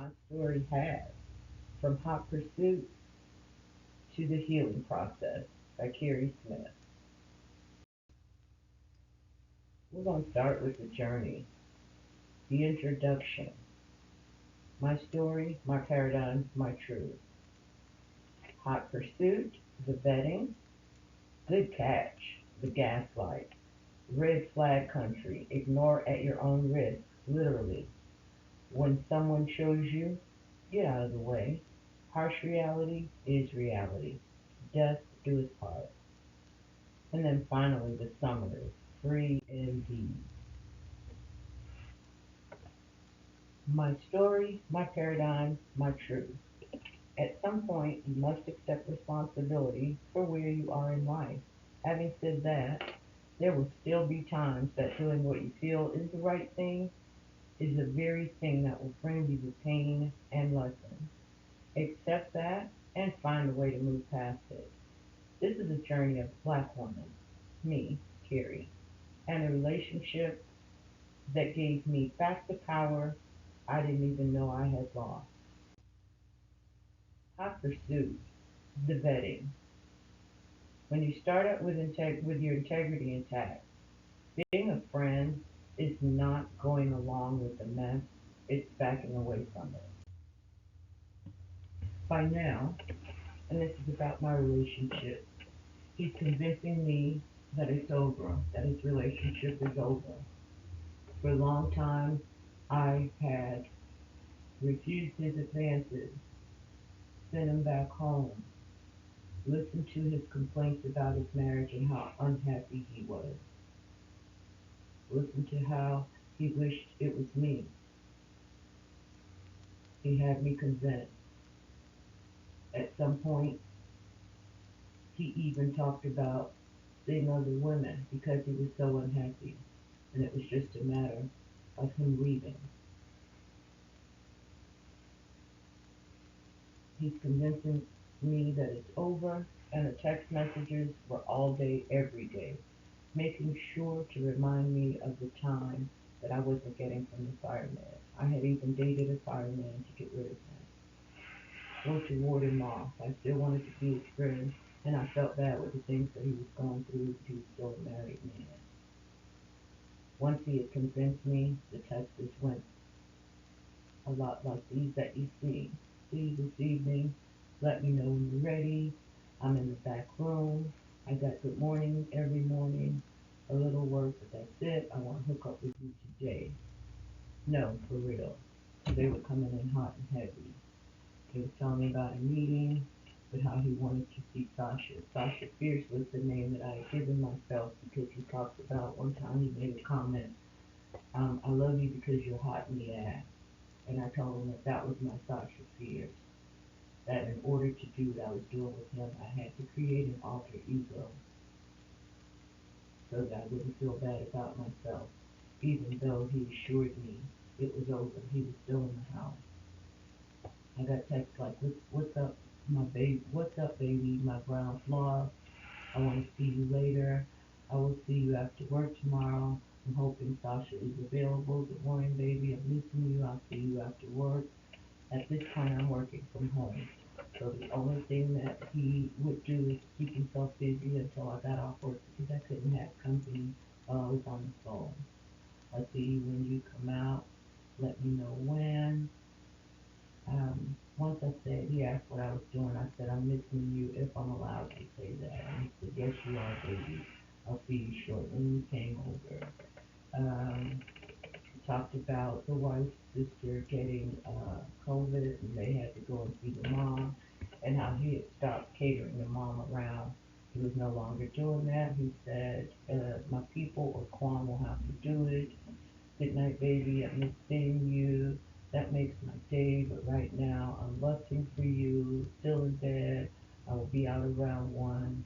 my story has, from hot pursuit to the healing process by Carrie Smith. We're going to start with the journey, the introduction, my story, my paradigm, my truth. Hot pursuit, the vetting, good catch, the gaslight, red flag country, ignore at your own risk, literally. When someone shows you, get out of the way. Harsh reality is reality. Death do its part. And then finally, the summary, free indeed. My story, my paradigm, my truth. At some point, you must accept responsibility for where you are in life. Having said that, there will still be times that doing what you feel is the right thing is the very thing that will bring you the pain and lessons. Accept that and find a way to move past it. This is a journey of a black woman, me, Carrie, and a relationship that gave me back the power I didn't even know I had lost. Hot pursuit, the vetting. When you start out with your integrity intact, being a friend is not going along with the mess, it's backing away from it. By now, and this is about my relationship, he's convincing me that it's over, that his relationship is over. For a long time, I had refused his advances, sent him back home, listened to his complaints about his marriage and how unhappy he was, listened to how he wished it was me. He had me convinced. At some point, he even talked about seeing other women because he was so unhappy, and it was just a matter of him leaving. He's convincing me that it's over, and the text messages were all day, every day, making sure to remind me of the time that I wasn't getting from the fireman. I had even dated a fireman to get rid of him, or to ward him off. I still wanted to be his friend, and I felt bad with the things that he was going through, but he was still a married man. Once he had convinced me, the texts went a lot like these that you see. See this evening, let me know when you're ready. I'm in the back room. I got good morning every morning, a little work, but that's it. I want to hook up with you today. No, for real. They were coming in hot and heavy. He was telling me about a meeting, but how he wanted to see Sasha. Sasha Fierce was the name that I had given myself because he talked about one time he made a comment, I love you because you're hot in the ass. And I told him that that was my Sasha Fierce. That in order to do what I was doing with him, I had to create an alter ego so that I wouldn't feel bad about myself, even though he assured me it was over. He was still in the house. I got texts like, what's up, my baby? What's up, baby? My brown flaw. I want to see you later. I will see you after work tomorrow. I'm hoping Sasha is available. Good morning, baby. I'm missing you. I'll see you after work. At this point, I'm working from home. So the only thing that he would do is keep himself busy until I got off work because I couldn't have company while I was on the phone. I'll see you when you come out. Let me know when. Once I said, he asked what I was doing. I said, I'm missing you if I'm allowed to say that. And he said, yes, you are, baby. I'll see you shortly. And he came over. We talked about the wife's sister getting COVID and they had to go and see the mom and how he had stopped catering the mom around. He was no longer doing that. He said, my people or Quan will have to do it. Good night, baby. I miss seeing you. That makes my day, but right now I'm lusting for you, still in bed. I will be out around 1,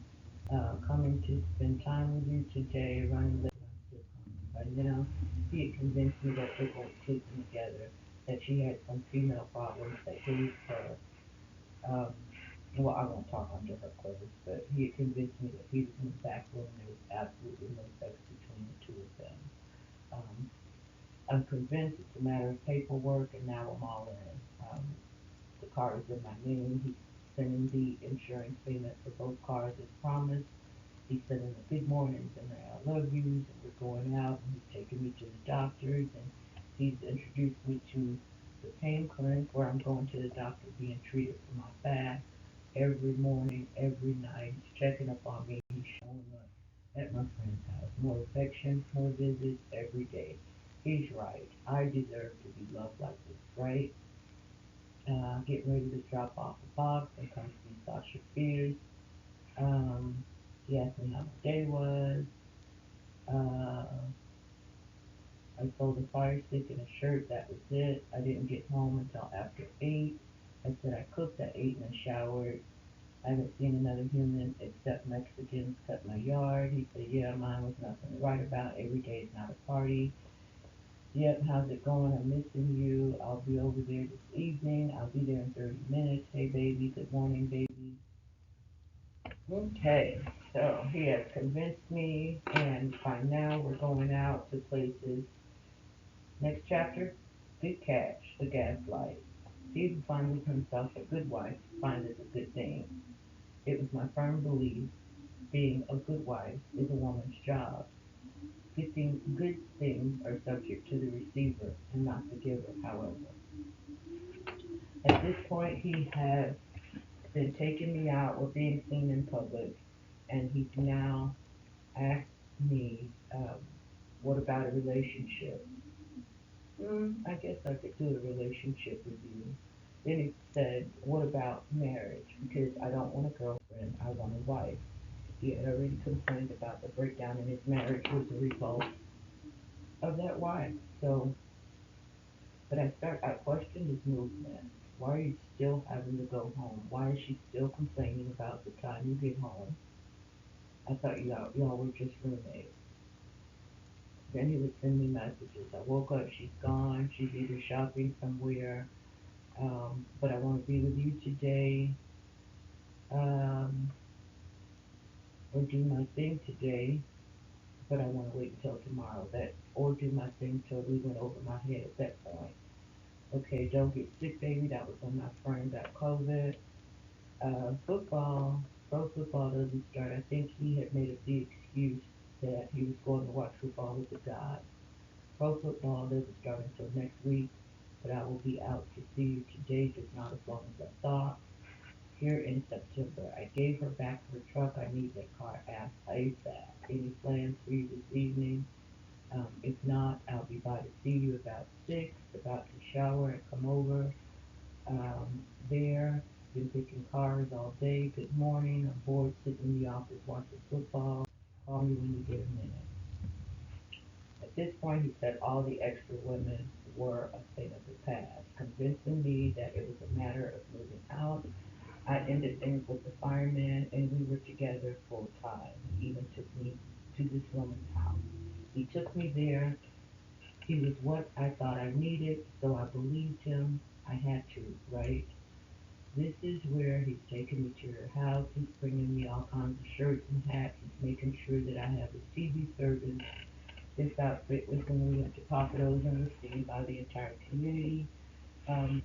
coming to spend time with you today, running late, I'm still coming. By now, he had convinced me that they weren't sleeping together, that she had some female problems that gave her, um, well, I won't talk under her clothes, but he had convinced me that he was in the back room and there was absolutely no sex between the two of them. Um, I'm convinced it's a matter of paperwork, and now I'm all in. car is in my name. He's sending the insurance payment for both cars as promised. He's sending the good mornings and the I love yous, and we're going out, and he's taking me to the doctors, and he's introduced me to the pain clinic where I'm going to the doctor being treated for my back every morning, every night. He's checking up on me. He's showing up at my friend's house. More affection, more visits every day. He's right. I deserve to be loved like this, right? Getting ready to drop off a box and come see Sasha Fierce. Um, he asked me how my day was. Uh, I sold a fire stick and a shirt. That was it. I didn't get home until after 8. I said I cooked at 8 and I showered. I haven't seen another human except Mexicans cut my yard. He said, yeah, mine was nothing to write about. Every day is not a party. Yep, how's it going? I'm missing you. I'll be over there this evening. I'll be there in 30 minutes. Hey, baby. Good morning, baby. Okay, so he has convinced me, and by now we're going out to places. Next chapter, good catch, the gaslight. He who finds himself a good wife finds it a good thing. It was my firm belief being a good wife is a woman's job. Good things are subject to the receiver and not the giver, however. At this point, he has been taking me out or being seen in public, and he's now asked me, what about a relationship? I guess I could do a relationship with you. Then he said, what about marriage? Because I don't want a girlfriend, I want a wife. He had already complained about the breakdown in his marriage was a result of that wife. So, but I questioned his movement. Why are you still having to go home? Why is she still complaining about the time you get home? I thought y'all were just roommates. Then he would send me messages. I woke up, she's gone, she's either shopping somewhere, but I want to be with you today, um, or do my thing today, but I want to wait until tomorrow. Or do my thing till we went over my head at that point. Okay, don't get sick, baby. That was when my friend got COVID. Football, pro football doesn't start. I think he had made up the excuse that he was going to watch football with the guys. Pro football doesn't start until next week, but I will be out to see you today, just not as long as I thought. Here in September, I gave her back her truck. I need that car ASAP. Any plans for you this evening? If not, I'll be by to see you about 6, about to shower and come over. There, been picking cars all day. Good morning. I'm bored sitting in the office watching football. Call me when you get a minute. At this point, he said all the extra women were a thing of the past, convincing me that it was a matter of moving out. I ended things with the fireman, and we were together full time. He even took me to this woman's house. He took me there. He was what I thought I needed, so I believed him. I had to, right? This is where he's taking me to her house. He's bringing me all kinds of shirts and hats. He's making sure that I have his TV service. This outfit was when we went to Papados and was seen by the entire community.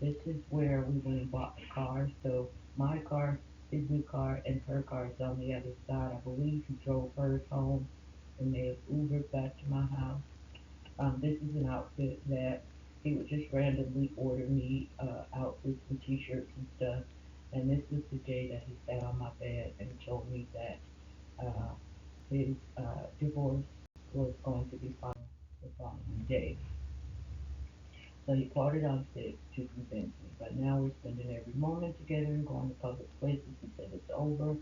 This is where we went and bought the car. So my car, his new car, and her car is on the other side. I believe he drove hers home and may have Ubered back to my house. This is an outfit that he would just randomly order me outfits and t-shirts and stuff. And this was the day that he sat on my bed and told me that uh, his divorce was going to be final the following day. So he parted on six to convince me. But now we're spending every moment together and going to public places. He said it's over.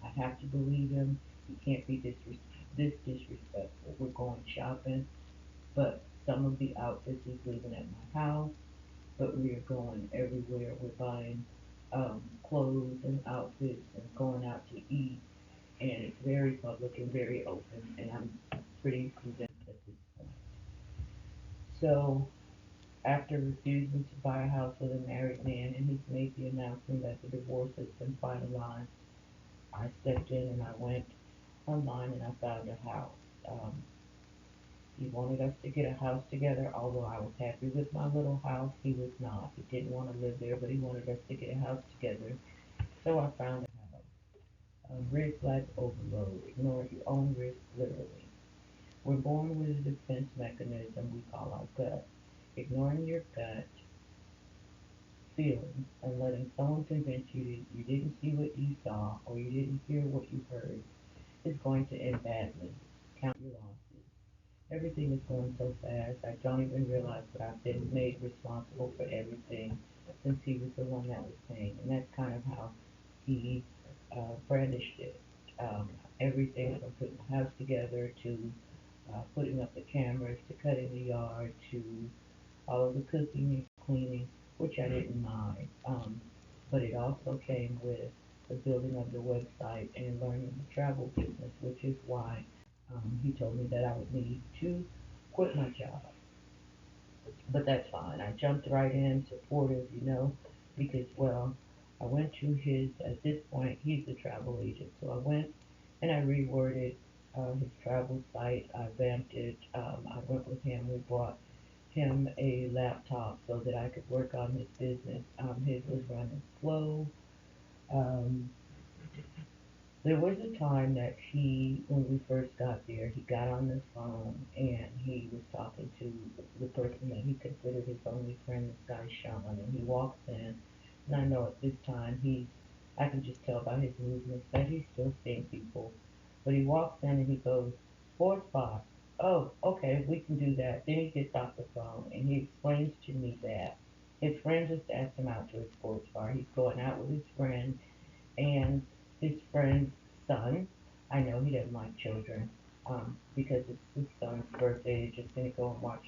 I have to believe him. He can't be this disrespectful. We're going shopping, but some of the outfits he's leaving at my house. But we are going everywhere. We're buying clothes and outfits and going out to eat. And it's very public and very open. And I'm pretty convinced at this point. So after refusing to buy a house with a married man, and he's made the announcement that the divorce has been finalized, I stepped in and I went online and I found a house. Um, He wanted us to get a house together, although I was happy with my little house. He was not. He didn't want to live there, but he wanted us to get a house together. So I found a house. Red flag overload. Ignore your own risk, literally. We're born with a defense mechanism we call our gut. Ignoring your gut feelings and letting someone convince you that you didn't see what you saw or you didn't hear what you heard is going to end badly. Count your losses. Everything is going so fast, I don't even realize that I've been made responsible for everything since he was the one that was paying. And that's kind of how he brandished it. Um, Everything from putting the house together to putting up the cameras to cutting the yard to all of the cooking and cleaning, which I didn't mind. But it also came with the building of the website and learning the travel business, which is why he told me that I would need to quit my job. But that's fine. I jumped right in, supportive, because, well, I went to his, at this point, he's the travel agent. So I went and I reworded his travel site. I vamped it. I went with him. We bought him a laptop so that I could work on his business. His was running slow. Um, there was a time that when we first got there, he got on the phone and he was talking to the person that he considered his only friend, this guy Sean, and he walks in, and I know at this time I can just tell by his movements that he's still seeing people, but he walks in and he goes, sports bar. Oh, okay, we can do that. Then he gets off the phone and he explains to me that his friend just asked him out to a sports bar. He's going out with his friend and his friend's son. I know he doesn't like children because it's his son's birthday. He's just going to go and watch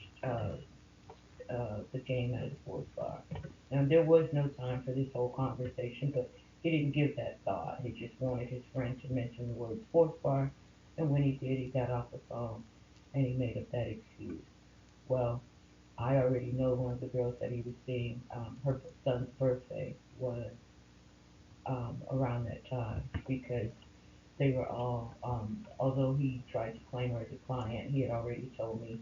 the game at a sports bar. Now, there was no time for this whole conversation, but he didn't give that thought. He just wanted his friend to mention the word sports bar, and when he did, he got off the phone and he made up that excuse. Well, I already know one of the girls that he was seeing, her son's birthday was around that time because they were all, although he tried to claim her as a client, he had already told me,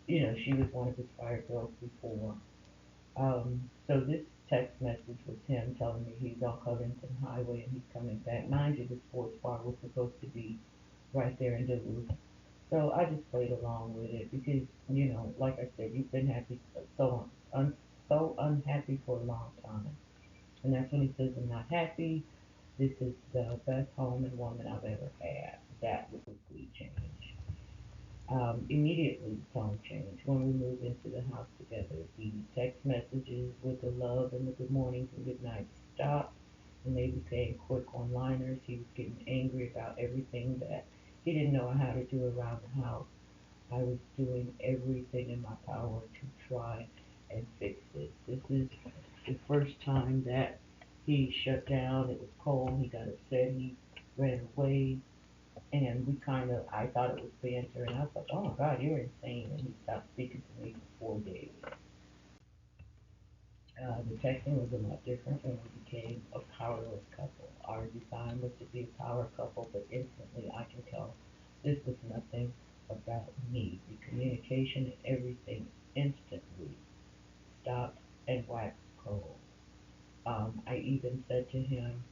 she was one of his fire girls before. So this text message was him telling me he's on Covington Highway and he's coming back. Mind you, the sports bar was supposed to be right there in Duluth. So I just played along with it because, like I said, you've been happy so unhappy for a long time. And that's when he says, I'm not happy. This is the best home and woman I've ever had. That would quickly change. Immediately the tone changed when we moved into the house together. The text messages with the love and the good mornings and good nights stopped and they became quick one-liners. He was getting angry about everything that he didn't know how to do around the house. I was doing everything in my power to try and fix this. This is the first time that he shut down. It was cold. He got upset. He ran away. And I thought it was banter. And I was like, oh my God, you're insane. And he stopped speaking to me for 4 days. The texting was a lot different when we became a powerless couple. Our design was to be a power couple, but instantly I can tell this was nothing about me. The communication and everything instantly stopped and waxed cold. I even said to him,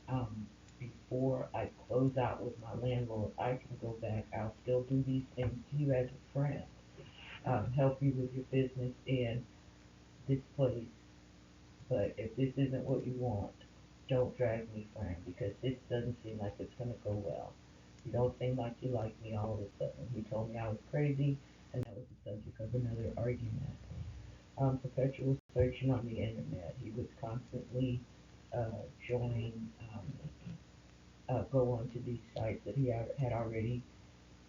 um, before I close out with my landlord, I can go back. I'll still do these things to you as a friend, help you with your business in this place. But if this isn't what you want, don't drag me, friend, because this doesn't seem like it's going to go well. You don't seem like you like me all of a sudden. He told me I was crazy, and that was the subject of another argument. Perpetual searching on the internet. He would constantly join, go onto these sites that he had already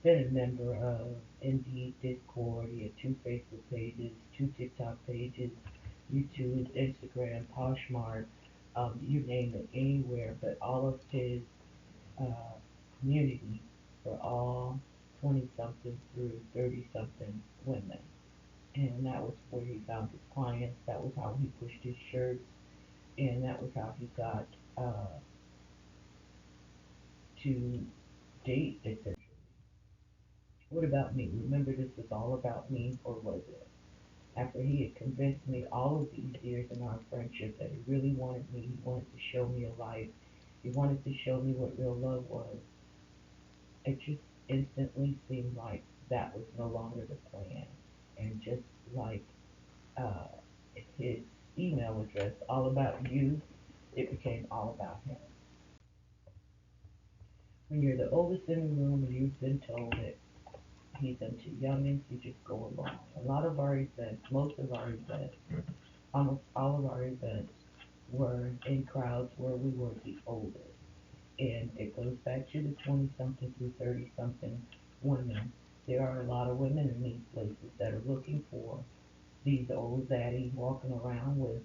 been a member of. Indeed, Discord. He had two Facebook pages, two TikTok pages, YouTube, Instagram, Poshmark, you name it, anywhere. But all of his uh, community were all 20 something through 30 something women. And that was where he found his clients. That was how he pushed his shirts. And that was how he got to date, essentially. What about me? Remember, this was all about me, or was it? After he had convinced me all of these years in our friendship that he really wanted me, he wanted to show me a life, he wanted to show me what real love was, it just instantly seemed like that was no longer the plan. And just like uh, his email address, all about you, it became all about him. When you're the oldest in the room and you've been told that he's into youngins, you just go along. A lot of our events, most of our events, almost all of our events were in crowds where we were the oldest. And it goes back to the 20 something through 30 something women. There are a lot of women in these places that are looking for these old daddies walking around with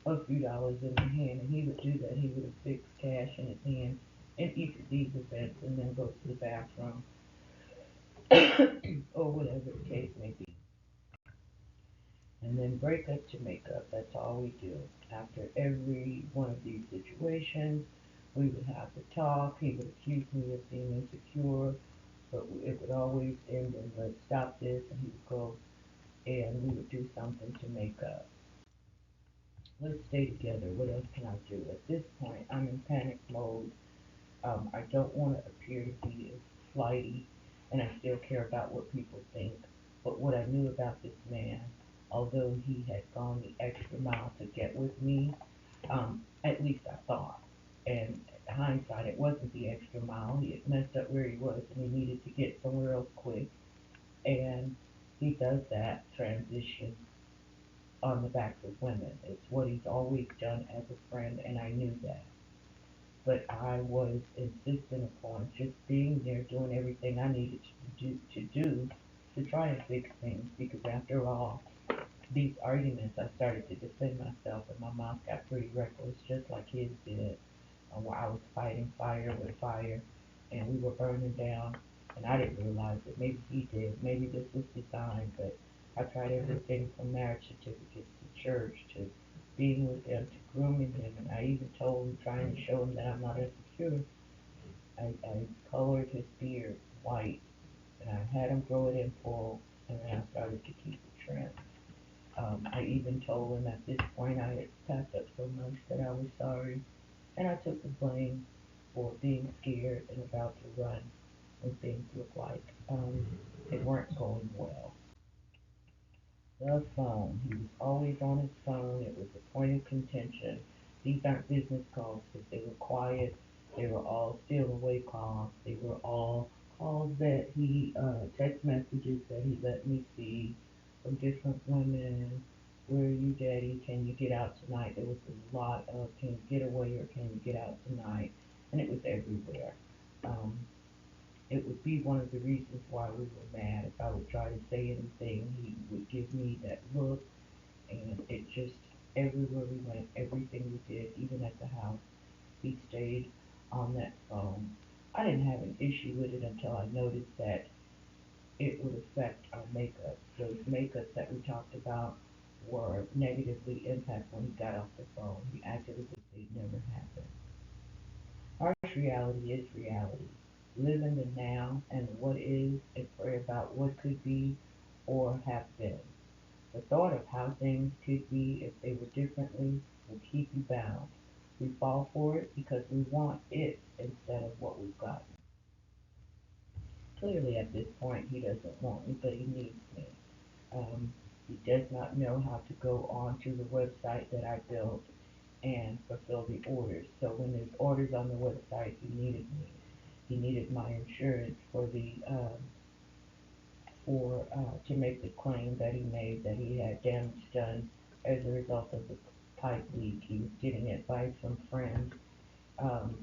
a few dollars in their hand. And he would do that. He would have fixed cash in his hand in each of these events and then go to the bathroom or whatever the case may be. And then break up to make up. That's all we do. After every one of these situations, we would have to talk. He would accuse me of being insecure, but it would always end in let's stop this, and he would go and we would do something to make up. Let's stay together. What else can I do? At this point, I'm in panic mode. I don't want to appear to be flighty, and I still care about what people think. But what I knew about this man, although he had gone the extra mile to get with me, at least I thought. And in hindsight, it wasn't the extra mile. He had messed up where he was, and he needed to get somewhere else quick. And he does that transition on the backs of women. It's what he's always done as a friend, and I knew that. But I was insistent upon just being there, doing everything I needed to do to try and fix things. Because after all, these arguments, I started to defend myself, and my mouth got pretty reckless, just like his did. Where I was fighting fire with fire, and we were burning down, and I didn't realize it. Maybe he did. Maybe this was designed, but I tried everything from marriage certificates to church to being with him to grooming him, and I even told him, trying to show him that I'm not insecure. I colored his beard white, and I had him grow it in full, and then I started to keep it trim. I even told him at this point I had packed up so much that I was sorry, and I took the blame for being scared and about to run when things looked like they weren't going well. The phone. He was always on his phone. It was a point of contention. These aren't business calls because they were quiet. They were all steal away calls. They were all calls that text messages that he let me see from different women. Where are you, daddy? Can you get out tonight? There was a lot of can you get away or can you get out tonight? And it was everywhere. Um, it would be one of the reasons why we were mad. If I would try to say anything, he would give me that look, and it just, everywhere we went, everything we did, even at the house, he stayed on that phone. I didn't have an issue with it until I noticed that it would affect our makeup. Those makeups that we talked about were negatively impacted when he got off the phone. He acted as if they never happened. Harsh reality is reality. Live in the now and what is and pray about what could be or have been. The thought of how things could be if they were differently will keep you bound. We fall for it because we want it instead of what we've got. Clearly, at this point, he doesn't want me, but he needs me. Um, he does not know how to go on to the website that I built and fulfill the orders. So when there's orders on the website, he needed me. He needed my insurance for to make the claim that he made that he had damage done as a result of the pipe leak. He was getting advice from friends. Um,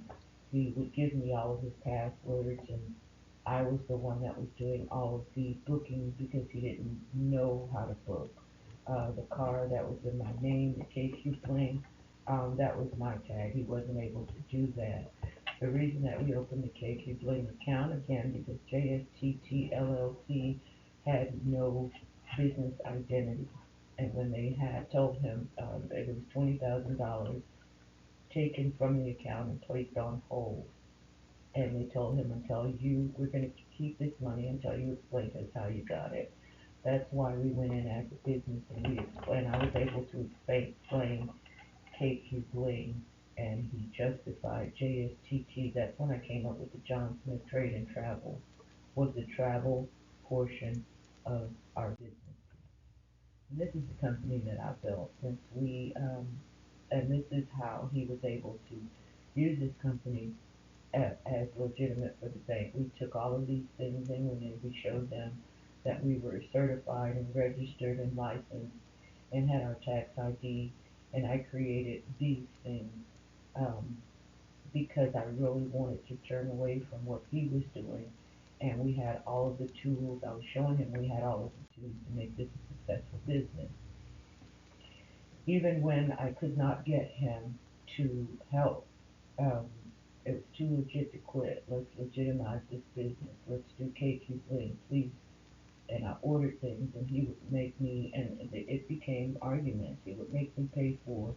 he would give me all of his passwords, and I was the one that was doing all of the booking because he didn't know how to book. The car that was in my name, the KQ Fling, that was my tag. He wasn't able to do that. The reason that we opened the KQ Bling account again because JSTT LLC had no business identity. And when they had told him that it was $20,000 taken from the account and placed on hold, and they told him until we're going to keep this money until you explain to us how you got it. That's why we went in as a business and we explained, I was able to explain KQ Bling and he justified JSTT. That's when I came up with the John Smith Trade and Travel, was the travel portion of our business. And this is the company that I built since and this is how he was able to use this company as legitimate for the bank. We took all of these things in and we showed them that we were certified and registered and licensed and had our tax ID. And I created these things um, because I really wanted to turn away from what he was doing. And we had all of the tools. I was showing him we had all of the tools to make this a successful business. Even when I could not get him to help, um, it was too legit to quit. Let's legitimize this business. Let's do KQ Bling, please. And I ordered things, and he would make me, and it became arguments. He would make me pay for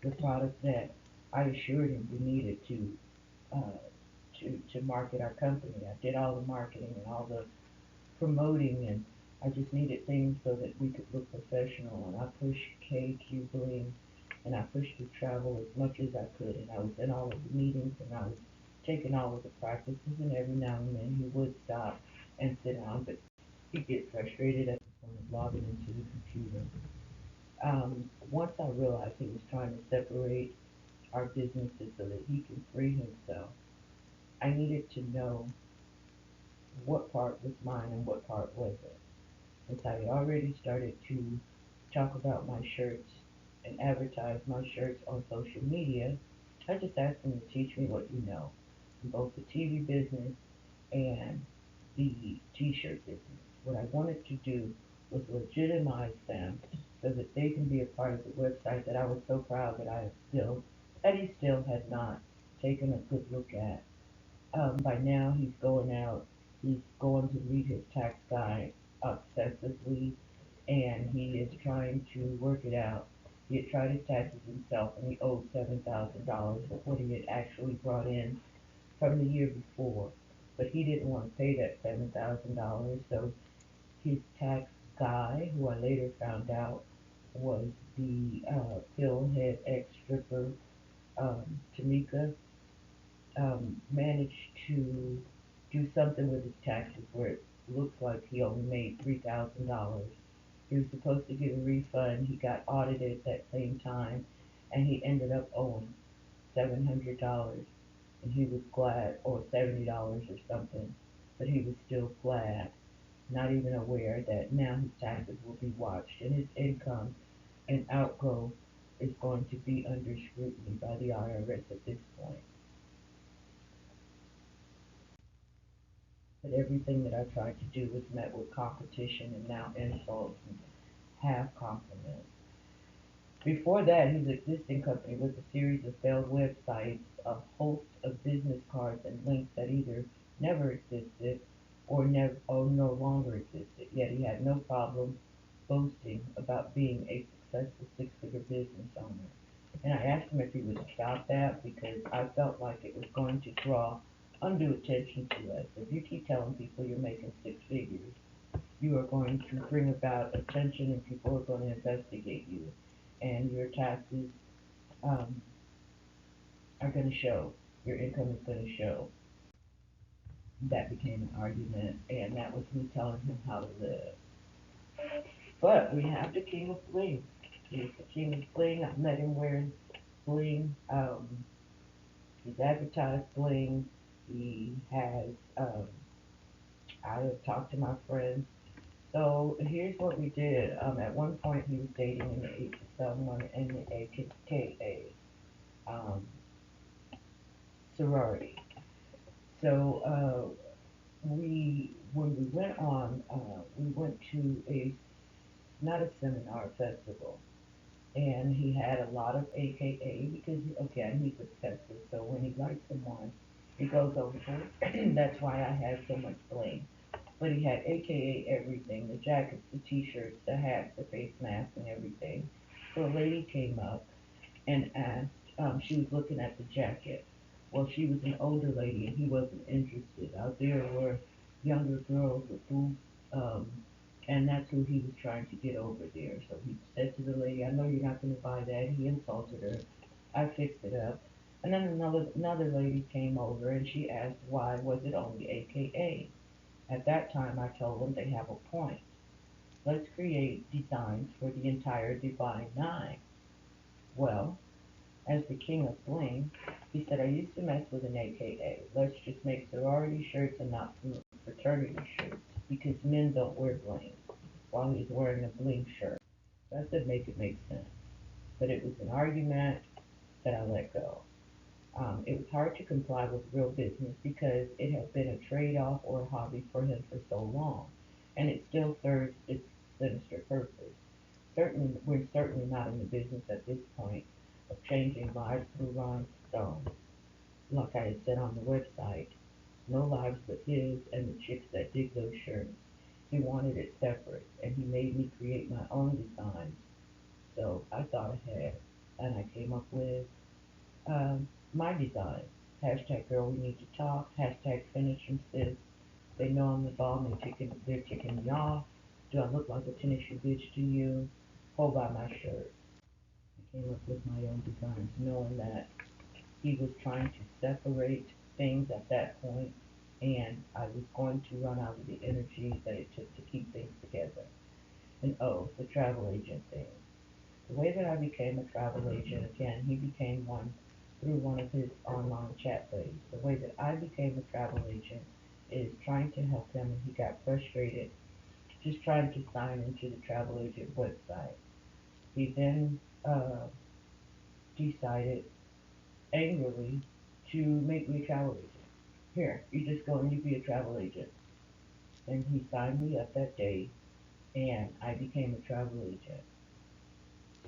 the product that I assured him we needed uh, to market our company. I did all the marketing and all the promoting, and I just needed things so that we could look professional. And I pushed KQ Bling, and I pushed the travel as much as I could. And I was in all of the meetings, and I was taking all of the practices. And every now and then he would stop and sit down, but he'd get frustrated at the point of logging into the computer. Once I realized he was trying to separate our businesses so that he can free himself, I needed to know what part was mine and what part wasn't. Since I had already started to talk about my shirts and advertise my shirts on social media, I just asked him to teach me what you know in both the TV business and the t-shirt business. What I wanted to do was legitimize them so that they can be a part of the website that I was so proud that I had built, that he still had not taken a good look at. By now, he's going to meet his tax guy obsessively, and he is trying to work it out. He had tried his taxes himself, and he owed $7,000 of what he had actually brought in from the year before. But he didn't want to pay that $7,000, so his tax guy, who I later found out was the Phil head ex-stripper, Tamika, managed to do something with his taxes where it looks like he only made $3,000. He was supposed to get a refund. He got audited that same time, and he ended up owing $700. And he was glad, or $70 or something, but he was still glad, not even aware that now his taxes will be watched and his income and outgo is going to be under scrutiny by the IRS at this point. But everything that I tried to do was met with competition and now insults and half compliments. Before that, his existing company was a series of failed websites, a host of business cards and links that either never existed or no longer existed. Yet he had no problem boasting about being a successful six-figure business owner. And I asked him if he would stop that because I felt like it was going to draw undue attention to us. If you keep telling people you're making six figures, you are going to bring about attention and people are going to investigate you. And your taxes um, are going to show. Your income is going to show. That became an argument, and that was me telling him how to live. But we have the King of Bling. He's the King of Bling. I met him wearing bling. He's advertised bling. He has, I have talked to my friends. So here's what we did. At one point, he was dating someone in the AKA sorority. So when we went on, we went to not a seminar, a festival, and he had a lot of AKA because again he's obsessive. So when he likes someone, he goes overboard. That's why I have so much blame. But he had AKA everything: the jackets, the T-shirts, the hats, the face masks, and everything. So a lady came up and asked. She was looking at the jacket. Well, she was an older lady and he wasn't interested. Out there were younger girls with boobs, um, and that's who he was trying to get over there. So he said to the lady, "I know you're not going to buy that." He insulted her. I fixed it up. And then another lady came over and she asked why was it only AKA. At that time, I told them they have a point. Let's create designs for the entire Divine Nine. Well, as the king of bling, he said, I used to mess with an AKA. Let's just make sorority shirts and not fraternity shirts because men don't wear bling while he's wearing a bling shirt. So I said, make it make sense. But it was an argument that I let go. It was hard to comply with real business because it had been a trade-off or a hobby for him for so long, and it still serves its sinister purpose. Certainly, we're certainly not in the business at this point of changing lives through rhinestones. Like I had said on the website, no lives but his and the chicks that dig those shirts. He wanted it separate, and he made me create my own designs. So I thought ahead, and I came up with my design. Hashtag girl, we need to talk. Hashtag finish them sis. They know I'm the bomb. They're ticking me off. Do I look like a Tennessee bitch to you? Hold by my shirt. I came up with my own designs, knowing that he was trying to separate things at that point, and I was going to run out of the energy that it took to keep things together. And oh, the travel agent thing. The way that I became a travel agent, again, he became one through one of his online chat buddies. The way that I became a travel agent is trying to help him, and he got frustrated just trying to sign into the travel agent website. He then decided angrily to make me a travel agent. Here, you just go and you be a travel agent. And he signed me up that day, and I became a travel agent.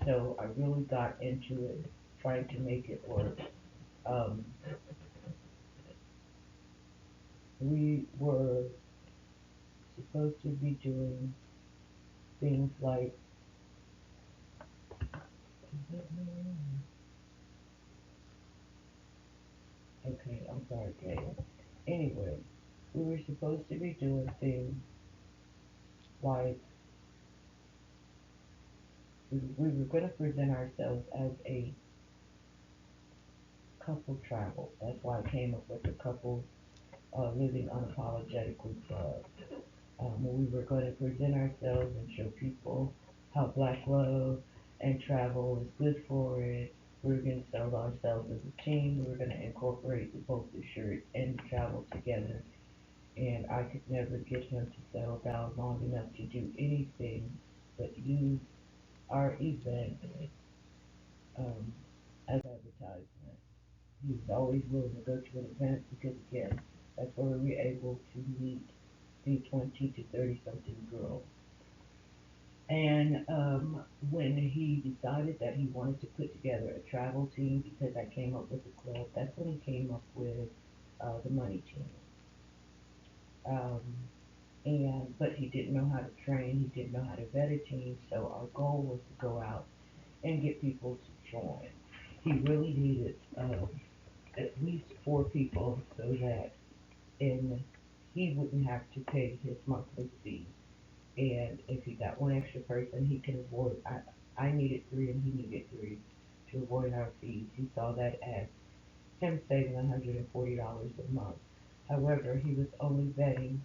So I really got into it, trying to make it work. Um, we were supposed to be doing things like, okay, I'm sorry, Jay. Anyway, we were supposed to be doing things like we were going to present ourselves as a couple travel. That's why I came up with the couple living unapologetically club. We were going to present ourselves and show people how black love and travel is good for it. We were going to sell ourselves as a team. We were going to incorporate both the shirt and the travel together. And I could never get him to settle down long enough to do anything but use our event um, as advertisement. He was always willing to go to an event because, again, that's where we were able to meet the 20 to 30 something girls. And when he decided that he wanted to put together a travel team because I came up with the club, that's when he came up with the money team. Um, but he didn't know how to train, he didn't know how to vet a team, so our goal was to go out and get people to join. He really needed at least 4 people so that and he wouldn't have to pay his monthly fee. And if he got one extra person, he could avoid. I needed 3 and he needed 3 to avoid our fees. He saw that as him saving $140 a month. However, he was only vetting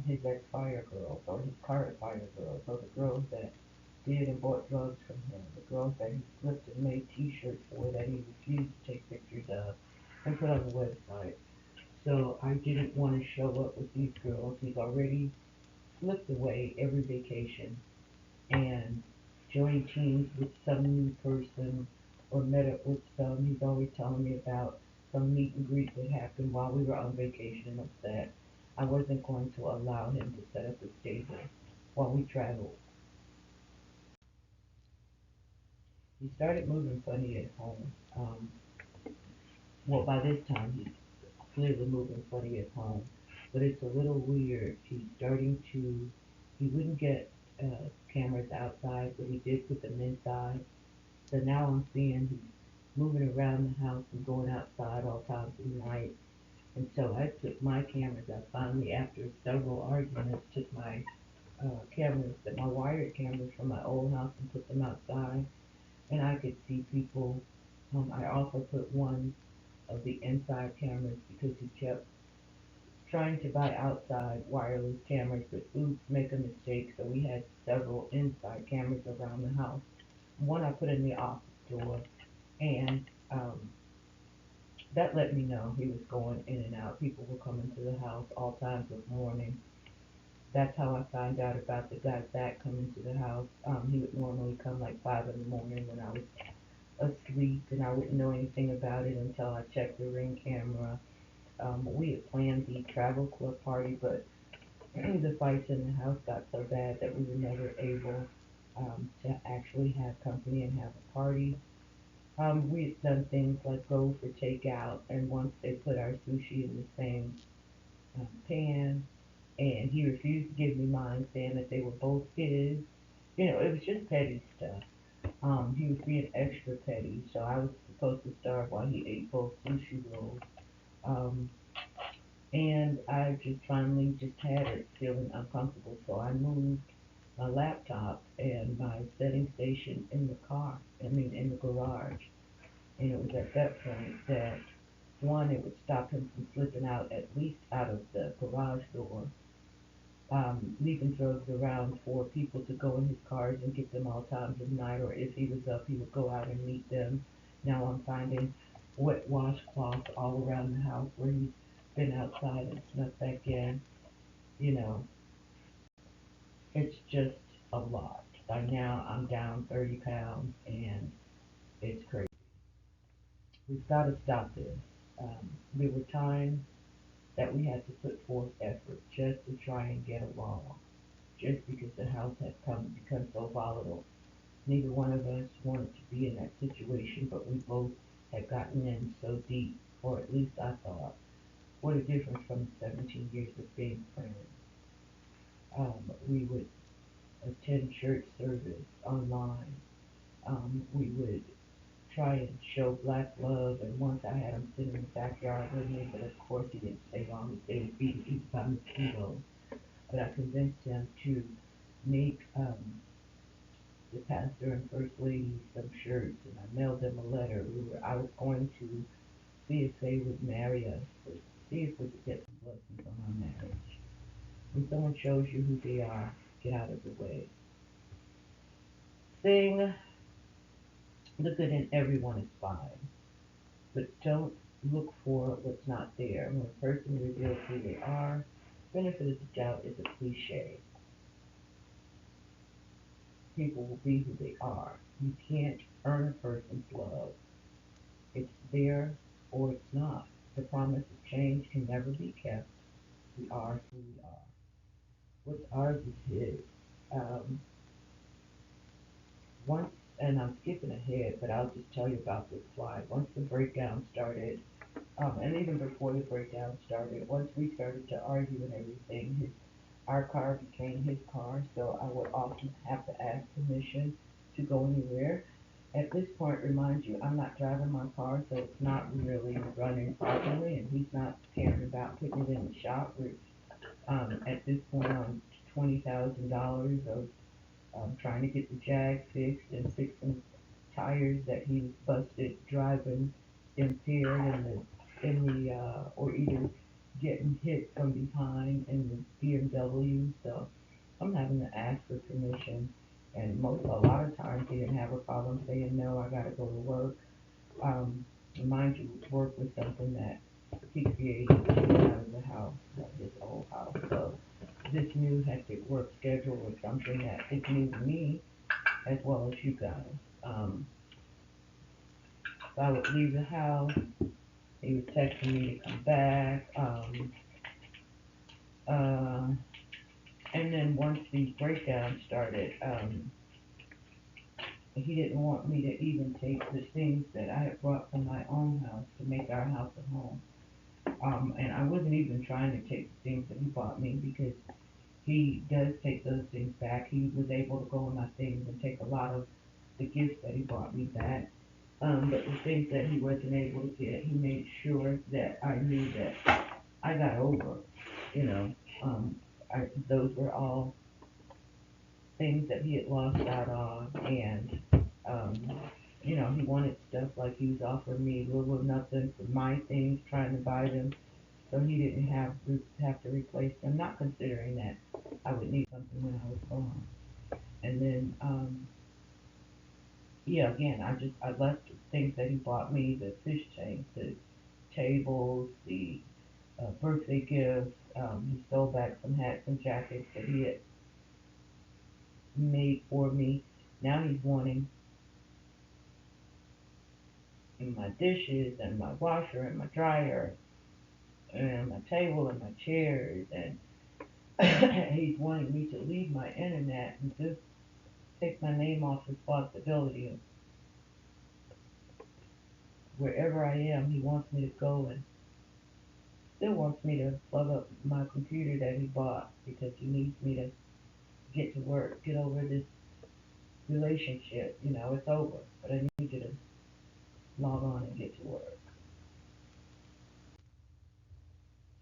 his ex-fire girls or his current fire girls, or the girls that did and bought drugs from him, the girls that he flipped and made T-shirts for that he refused to take pictures of and put on the website. So I didn't want to show up with these girls. He's already slipped away every vacation and joined teams with some new person or met up with some. He's always telling me about some meet and greet that happened while we were on vacation and upset. I wasn't going to allow him to set up his table while we traveled. He started moving funny at home. Well, by this time, he's clearly moving funny at home, but it's a little weird. He wouldn't get cameras outside, but he did put them inside. So now I'm seeing he's moving around the house and going outside all times of the night. And so I took my cameras. I finally, after several arguments, took my cameras, my wired cameras from my old house and put them outside, and I could see people. I also put one of the inside cameras because he kept trying to buy outside wireless cameras, but oops, make a mistake. So we had several inside cameras around the house. One I put in the office door, and that let me know he was going in and out. People were coming to the house all times of morning. That's how I found out about the guy back coming to the house. He would normally come like 5 in the morning when I was asleep, and I wouldn't know anything about it until I checked the Ring camera. We had planned the travel club party, but the fights in the house got so bad that we were never able to actually have company and have a party. We had done things like go for takeout, and once they put our sushi in the same pan, and he refused to give me mine, saying that they were both his. It was just petty stuff. He was being extra petty, so I was supposed to starve while he ate both sushi rolls. Um, and I just finally just had it feeling uncomfortable, so I moved my laptop and my setting station in the car, in the garage. And it was at that point that, one, it would stop him from slipping out, at least out of the garage door, leaving drugs around for people to go in his cars and get them all times of night, or if he was up, he would go out and meet them. Now I'm finding wet washcloths all around the house where he's been outside and snuck back in. You know, it's just a lot. By now I'm down 30 pounds and it's crazy. We've got to stop this. There were times that we had to put forth effort just to try and get along, just because the house had become so volatile. Neither one of us wanted to be in that situation, but we both had gotten in so deep, or at least I thought. What a difference from the 17 years of being friends. We would attend church service online. We would try and show black love, and once I had him sit in the backyard with me, but of course he didn't stay long. He stayed being eaten by mosquitoes. But I convinced him to make the pastor and first lady some shirts, and I mailed them a letter. I was going to see if they would marry us, or see if we could get some blessings on our marriage. When someone shows you who they are, get out of the way. Sing the good in everyone is fine, but don't look for what's not there. When a person reveals who they are, benefit of the doubt is a cliche. People will be who they are. You can't earn a person's love. It's there or it's not. The promise of change can never be kept. We are who we are. What's ours is his. Um, once, and I'm skipping ahead, but I'll just tell you about this slide. Once the breakdown started, and even before the breakdown started, once we started to argue and everything, our car became his car, so I would often have to ask permission to go anywhere. At this point, remind you, I'm not driving my car, so it's not really running properly, and he's not caring about putting it in the shop. We're at this point on $20,000 of trying to get the Jag fixed and fixing tires that he was busted driving impaired or either getting hit from behind in the BMW. So I'm having to ask for permission, and a lot of times he didn't have a problem saying no. I gotta go to work. Um, Mind you, work was something that he created to get out of the house, his old house. So this new hectic work schedule was something that is new to me as well as you guys. Um, so I would leave the house. He was texting me to come back. Uh, and then once the breakdown started, he didn't want me to even take the things that I had brought from my own house to make our house a home. And I wasn't even trying to take the things that he bought me because he does take those things back. He was able to go in my things and take a lot of the gifts that he brought me back. But the things that he wasn't able to get, he made sure that I knew that I got over, you know. Um, those were all things that he had lost out on, and um, he wanted stuff like he was offering me little or nothing for my things, trying to buy them, so he didn't have to replace them. Not considering that I would need something when I was gone. And then, yeah, again, I left the things that he bought me, the fish tank, the tables, the birthday gifts. He stole back some hats and jackets that he had made for me. Now he's wanting my dishes and my washer and my dryer and my table and my chairs, and he's wanting me to leave my internet and just take my name off responsibility. And wherever I am, he wants me to go, and still wants me to plug up my computer that he bought because he needs me to get to work, get over this relationship. It's over, but I need you to log on and get to work.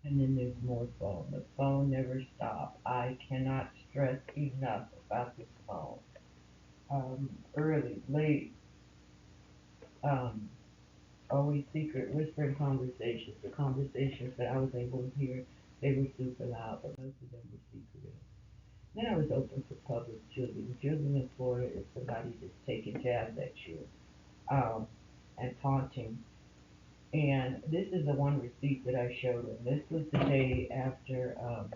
And then there's more phone. The phone never stops. I cannot stress enough about this phone. Early, late, um, always secret whispering conversations. The conversations that I was able to hear, they were super loud, but most of them were secret. Then I was open for public jigging. Jigging in Florida is somebody just taking jabs at you, um, and taunting. And this is the one receipt that I showed him. This was the day after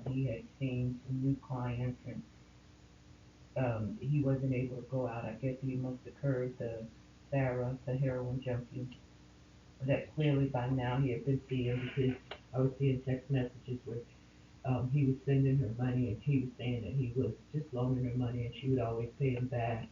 he had seen some new clients, and he wasn't able to go out. I guess he must have heard the Sarah, the heroin junkie, that clearly by now he had been seeing, because I was seeing text messages where he was sending her money, and he was saying that he was just loaning her money and she would always pay him back.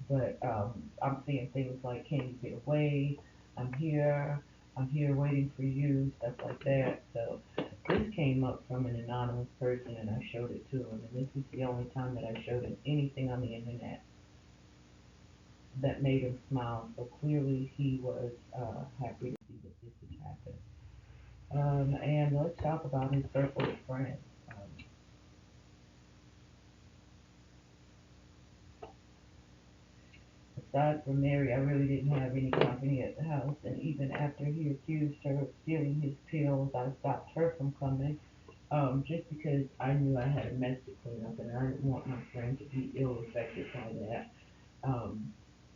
But I'm seeing things like, can you get away? I'm here. I'm here waiting for you, stuff like that. So this came up from an anonymous person, and I showed it to him. And this is the only time that I showed him anything on the internet that made him smile. So clearly he was happy to see that this had happened. And let's talk about his circle of friends. Aside from Mary, I really didn't have any company at the house, and even after he accused her of stealing his pills, I stopped her from coming, just because I knew I had a mess to clean up, and I didn't want my friend to be ill affected by that. Um,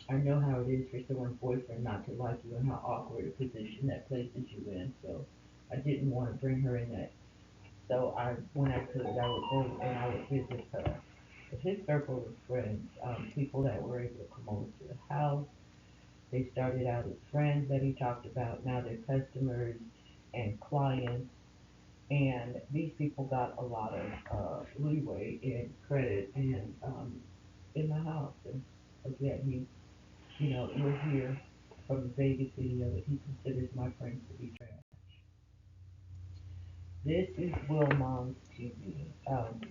I know how it is for someone's boyfriend not to like you and how awkward a position that places you in, so I didn't want to bring her in that. So when I could, I would go and I would visit her. But his circle of friends, people that were able to come over to the house, they started out as friends that he talked about. Now they're customers and clients, and these people got a lot of leeway in credit and in the house. And again, you'll hear from the Vegas video that he considers my friends to be trash. This is Will Mom's TV.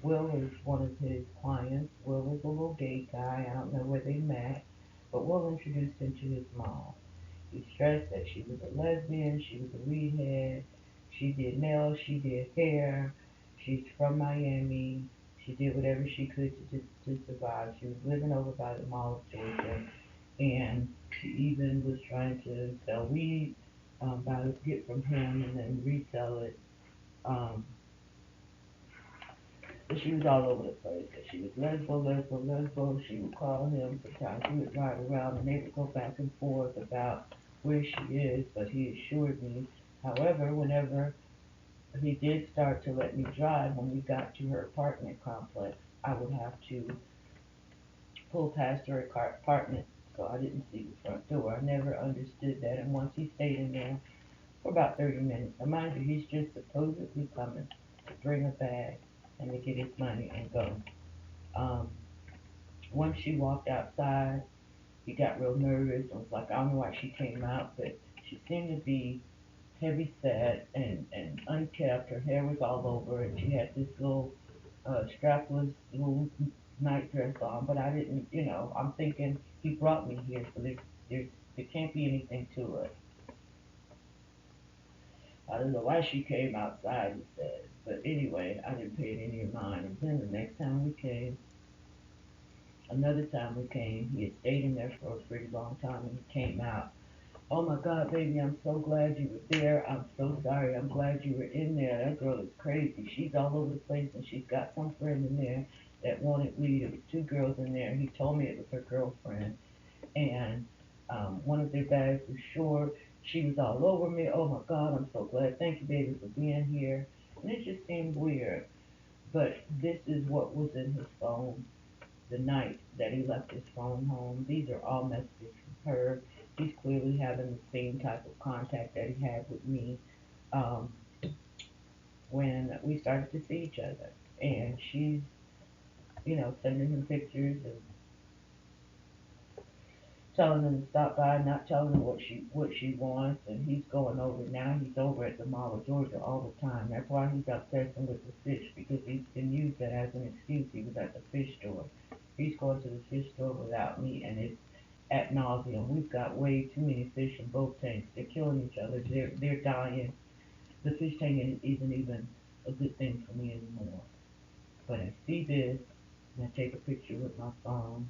Will is one of his clients. Will is a little gay guy. I don't know where they met, but Will introduced him to his mom. He stressed that she was a lesbian, she was a weed head, she did nails, she did hair, she's from Miami, she did whatever she could to survive. She was living over by the Mall of Georgia, and she even was trying to sell weed, get from him and then resell it. Um, but she was all over the place. She was lesbo. She would call him. Sometimes we would ride around and they would go back and forth about where she is, but he assured me. However, whenever he did start to let me drive, when we got to her apartment complex, I would have to pull past her apartment so I didn't see the front door. I never understood that. And once he stayed in there for about 30 minutes, now mind you, he's just supposedly coming to bring a bag and to get his money and go. Um, Once she walked outside, he got real nervous and was like, I don't know why she came out, but she seemed to be heavy set and unkempt. Her hair was all over, and she had this little strapless little night dress on. But I didn't, I'm thinking he brought me here, so there's There can't be anything to it. I don't know why she came outside and said, but anyway, I didn't pay it any mind. And then the next time we came, another time we came, he had stayed in there for a pretty long time and he came out. Oh my God, baby, I'm so glad you were there. I'm so sorry. I'm glad you were in there. That girl is crazy. She's all over the place and she's got some friend in there that wanted weed. It was two girls in there. He told me it was her girlfriend. And one of their bags was short. She was all over me. Oh my God, I'm so glad. Thank you, baby, for being here. And it just seemed weird. But this is what was in his phone the night that he left his phone home. These are all messages from her. He's clearly having the same type of contact that he had with me um, when we started to see each other. And she's, sending him pictures and telling him to stop by, not telling him what she wants, and he's going over now. He's over at the Mall of Georgia all the time. That's why he's obsessing with the fish because he's been used that as an excuse. He was at the fish store. He's going to the fish store without me, and it's at nauseum. We've got way too many fish in both tanks. They're killing each other. They're dying. The fish tank isn't even a good thing for me anymore. But I see this, and I take a picture with my phone,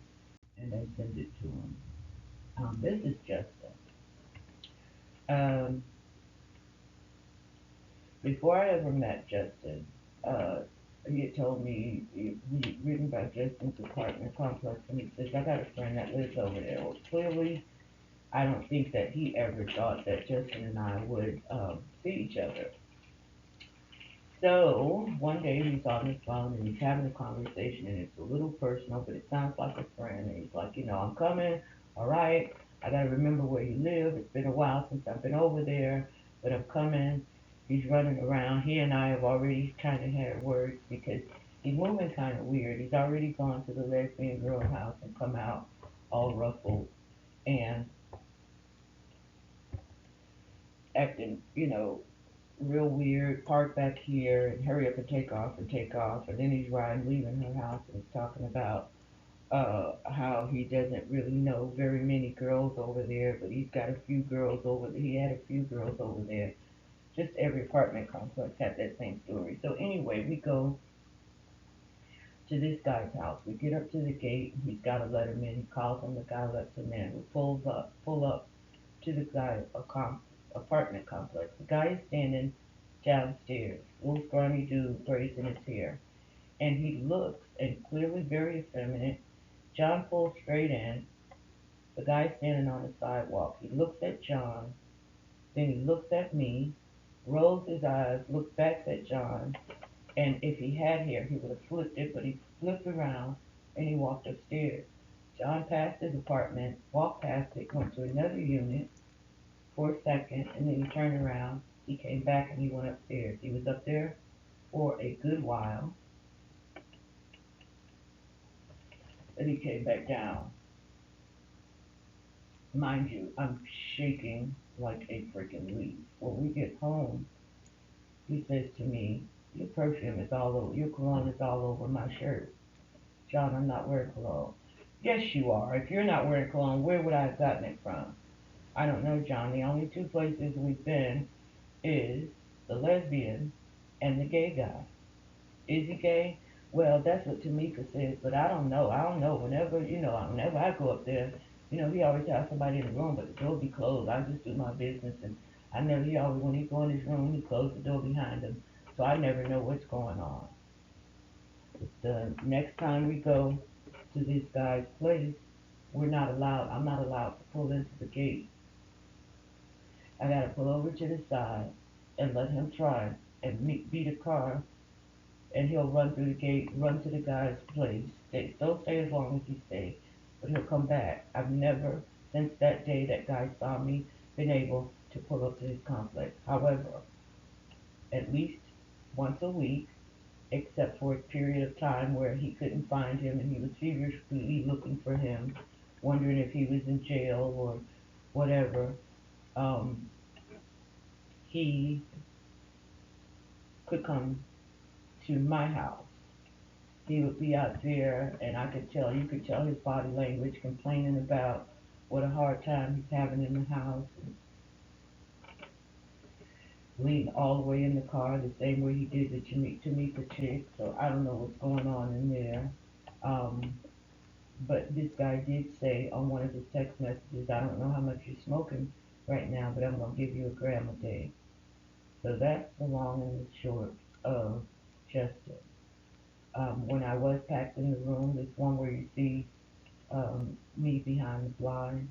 and I send it to him. This is Justin. Um, Before I ever met Justin, uh, he had told me we had written about Justin's apartment complex, and he says I got a friend that lives over there. Well, clearly, I don't think that he ever thought that Justin and I would see each other. So one day he's on his phone and he's having a conversation and it's a little personal, but it sounds like a friend. And he's like, I'm coming. All right. I gotta remember where you live. It's been a while since I've been over there, but I'm coming. He's running around. He and I have already kind of had words because he's moving kind of weird. He's already gone to the lesbian girl house and come out all ruffled and acting, real weird, park back here and hurry up and take off and take off. And then he's riding, leaving her house and he's talking about how he doesn't really know very many girls over there, but he's got a few girls over there. He had a few girls over there. Just every apartment complex had that same story. So anyway, we go to this guy's house. We get up to the gate and he's got to let him in. He calls him, the guy lets him in. We pull up to the guy's apartment complex. The guy is standing downstairs, little scrawny dude, braids in his hair, and he looks and clearly very effeminate. John pulls straight in. The guy's standing on the sidewalk. He looks at John, then he looks at me, rolls his eyes, looks back at John, and if he had hair, he would have flipped it, but he flipped around and he walked upstairs. John passed his apartment, walked past it, went to another unit, for a second, and then he turned around. He came back and he went upstairs. He was up there for a good while, then he came back down. Mind you, I'm shaking like a freaking leaf. When we get home, he says to me, "Your perfume is all over, your cologne is all over my shirt." John, I'm not wearing cologne. Yes, you are. If you're not wearing cologne, where would I have gotten it from? I don't know, John. The only two places we've been is the lesbian and the gay guy. Is he gay? Well, that's what Tamika says, but I don't know. I don't know. Whenever I go up there, he always has somebody in the room, but the door be closed. I just do my business, and he always, when he go in his room, he close the door behind him, so I never know what's going on. The next time we go to this guy's place, we're not allowed. I'm not allowed to pull into the gate. I gotta pull over to the side and let him try and beat a car and he'll run through the gate, run to the guy's place. Don't stay as long as he stayed, but he'll come back. I've never, since that day that guy saw me, been able to pull up to his complex. However, at least once a week, except for a period of time where he couldn't find him and he was feverishly looking for him, wondering if he was in jail or whatever, um, he could come to my house. He would be out there, and you could tell his body language complaining about what a hard time he's having in the house, lean all the way in the car the same way he did to meet the chick. So I don't know what's going on in there. Um, but this guy did say on one of his text messages, I don't know how much you're smoking right now, but I'm gonna give you a gram a day. So that's the long and the short of Justin. When I was packed in the room, this one where you see me behind the blind,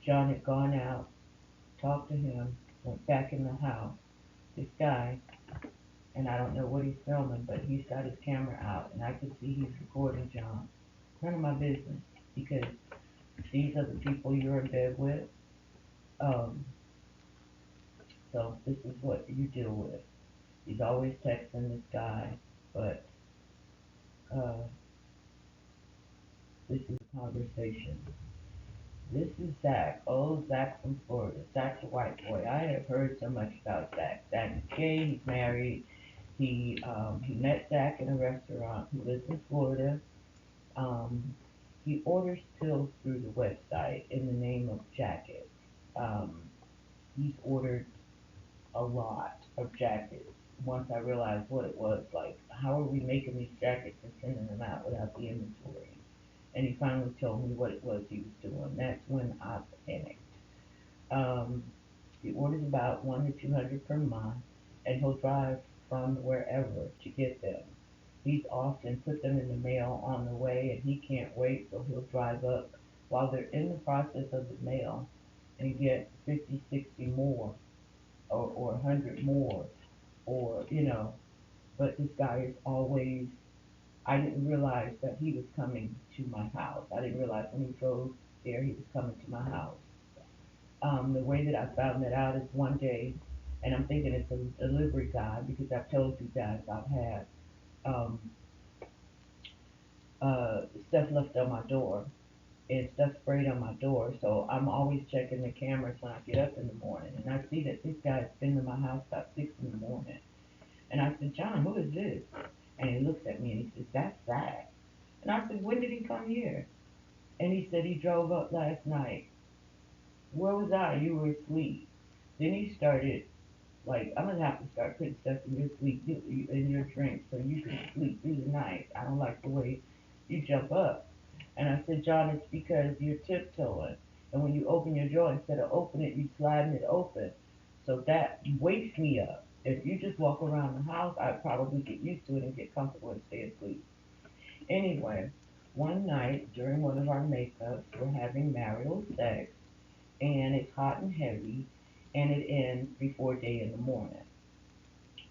John had gone out, talked to him, went back in the house. This guy, and I don't know what he's filming, but he's got his camera out, and I can see he's recording John. None of my business, because these are the people you're in bed with. Um, so this is what you deal with. He's always texting this guy, but uh, this is a conversation. This is Zach. Oh, Zach from Florida. Zach's a white boy. I have heard so much about Zach. Zach is gay. He's married. He met Zach in a restaurant. He lives in Florida. Um, he orders pills through the website in the name of jackets. Um, he's ordered a lot of jackets. Once I realized what it was, like, how are we making these jackets and sending them out without the inventory? And he finally told me what it was he was doing. That's when I panicked. Um, he orders about 1 to 200 per month, and he'll drive from wherever to get them. He's often put them in the mail on the way, and he can't wait, so he'll drive up while they're in the process of the mail and get 50, 60 more, or 100 more, or, but this guy is always, I didn't realize that he was coming to my house. I didn't realize when he drove there he was coming to my house. The way that I found that out is one day, and I'm thinking it's a delivery guy because I've told you guys I've had um, stuff left on my door and stuff sprayed on my door. So I'm always checking the cameras when I get up in the morning, and I see that this guy's been to my house about 6 in the morning. And I said, John, who is this? And he looks at me and he says, that's Zach. And I said, when did he come here? And he said he drove up last night. Where was I? You were asleep. Then he started, like, I'm gonna have to start putting stuff in your sleep, in your drink, so you can sleep through the night. I don't like the way you jump up. And I said, John, it's because you're tiptoeing. And when you open your drawer, instead of opening it, you sliding it open. So that wakes me up. If you just walk around the house, I'd probably get used to it and get comfortable and stay asleep. Anyway, one night during one of our makeups, we're having marital sex, and it's hot and heavy, and it ends before day in the morning.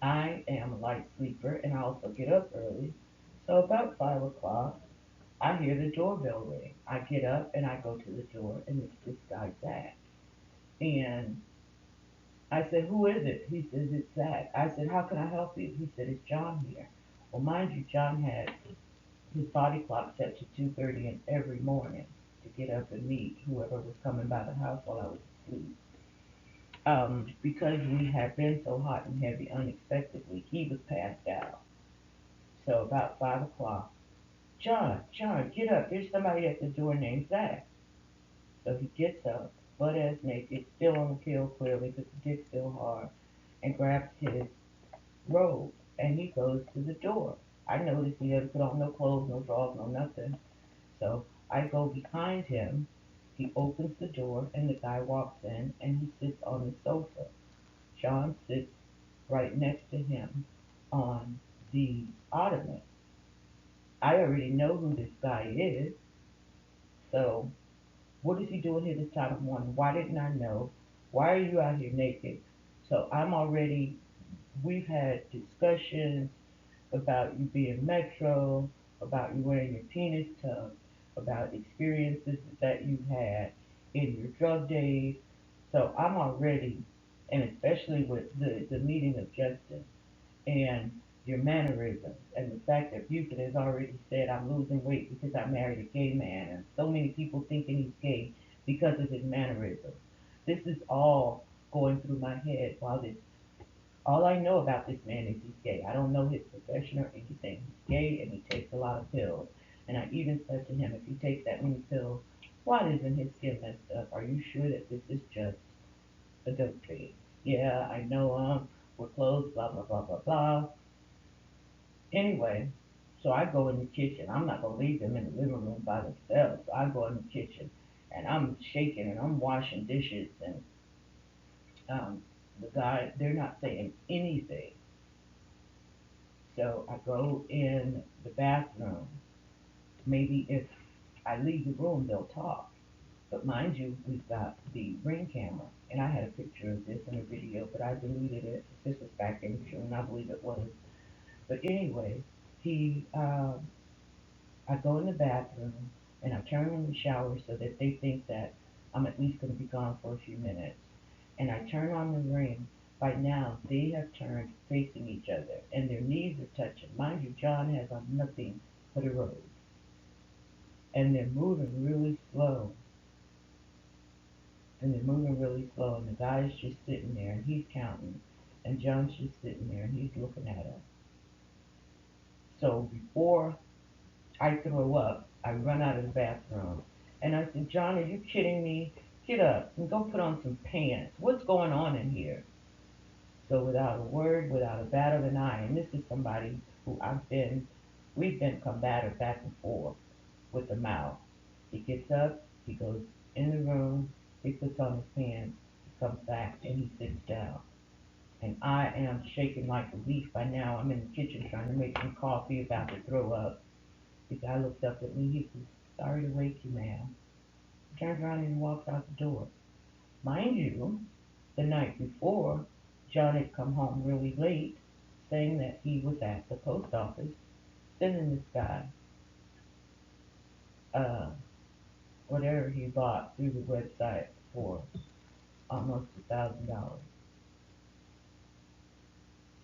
I am a light sleeper, and I also get up early. So about 5 o'clock, I hear the doorbell ring. I get up and I go to the door, and it's this guy Zach. And I said, "Who is it?" He says, "It's Zach." I said, "How can I help you?" He said, "It's John here." Well, mind you, John had his body clock set to 2:30 in every morning to get up and meet whoever was coming by the house while I was asleep. Because we had been so hot and heavy unexpectedly, he was passed out. So about 5 o'clock, John, get up. There's somebody at the door named Zach. So he gets up, butt ass naked, still on the pill clearly because the dick's still hard, and grabs his robe and he goes to the door. I noticed he hadn't put on no clothes, no drawers, no nothing. So I go behind him. He opens the door and the guy walks in and he sits on the sofa. John sits right next to him on the ottoman. I already know who this guy is, so what is he doing here this time of morning? Why didn't I know? Why are you out here naked? So I'm already, we've had discussions about you being metro, about you wearing your penis tucked, about experiences that you had in your drug days. So I'm already, and especially with the meeting of Justin, and your mannerisms and the fact that Buford has already said I'm losing weight because I married a gay man and so many people thinking he's gay because of his mannerisms. This is all going through my head while this all I know about this man is he's gay. I don't know his profession or anything. He's gay and he takes a lot of pills. And I even said to him, if you take that many pills, Why isn't his skin messed up? Are you sure that this is just a dope thing? Yeah, I know we're closed, blah blah blah blah blah. Anyway, so I go in the kitchen. I'm not gonna leave them in the living room by themselves. So I go in the kitchen and I'm shaking and I'm washing dishes and um, the guy they're not saying anything. So I go in the bathroom. Maybe if I leave the room, they'll talk. But mind you, we've got the Ring camera, and I had a picture of this in a video, but I deleted it. This was back in June, I believe it was. But anyway, he, I go in the bathroom and I turn on the shower so that they think that I'm at least going to be gone for a few minutes. And I turn on the Ring. By now, they have turned facing each other, and their knees are touching. Mind you, John has on nothing but a robe, and they're moving really slow and they're moving really slow, and the guy's just sitting there, and he's counting, and John's just sitting there, and he's looking at her. So before I throw up, I run out of the bathroom, and I said, John, are you kidding me? Get up and go put on some pants. What's going on in here? So without a word, without a bat of an eye, and this is somebody who we've been combative back and forth with the mouth. He gets up, he goes in the room, he puts on his pants, he comes back, and he sits down. And I am shaking like a leaf by now. I'm in the kitchen trying to make some coffee, about to throw up. The guy looks up at me, he says, sorry to wake you, ma'am. He turns around and walks out the door. Mind you, the night before, John had come home really late, saying that he was at the post office, sending this guy uh, whatever he bought through the website for almost $1,000.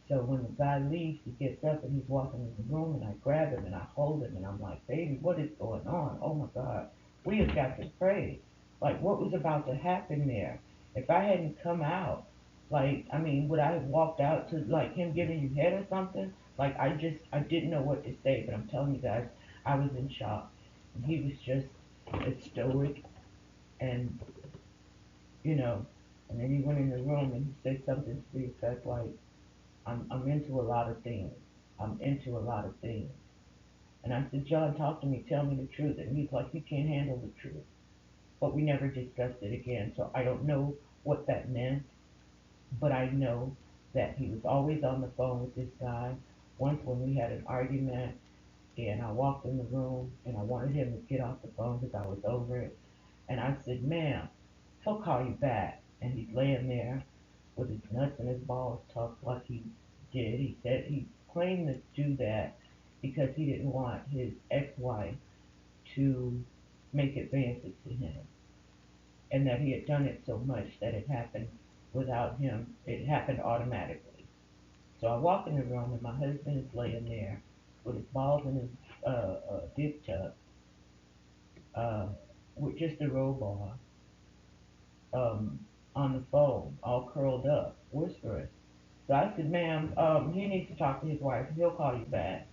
So when the guy leaves, he gets up and he's walking in the room, and I grab him and I hold him, and I'm like, baby, what is going on? Oh my God, we have got to pray. Like, what was about to happen there? If I hadn't come out, like, I mean, would I have walked out to like him giving you head or something? Like, I didn't know what to say, but I'm telling you guys, I was in shock. And he was just as stoic and, you know, and then he went in the room and he said something to the effect like, I'm into a lot of things. I'm into a lot of things. And I said, John, talk to me, tell me the truth. And he's like, you can't handle the truth. But we never discussed it again. So I don't know what that meant, but I know that he was always on the phone with this guy. Once when we had an argument and I walked in the room and I wanted him to get off the phone because I was over it. And I said, ma'am, he'll call you back. And he's laying there with his nuts and his balls tucked like he did. He said he claimed to do that because he didn't want his ex-wife to make advances to him, and that he had done it so much that it happened without him. It happened automatically. So I walk in the room and my husband is laying there with his balls in his dick tuck, uh, with just a robe on the phone, all curled up, whispering. So I said, ma'am, he needs to talk to his wife. He'll call you back.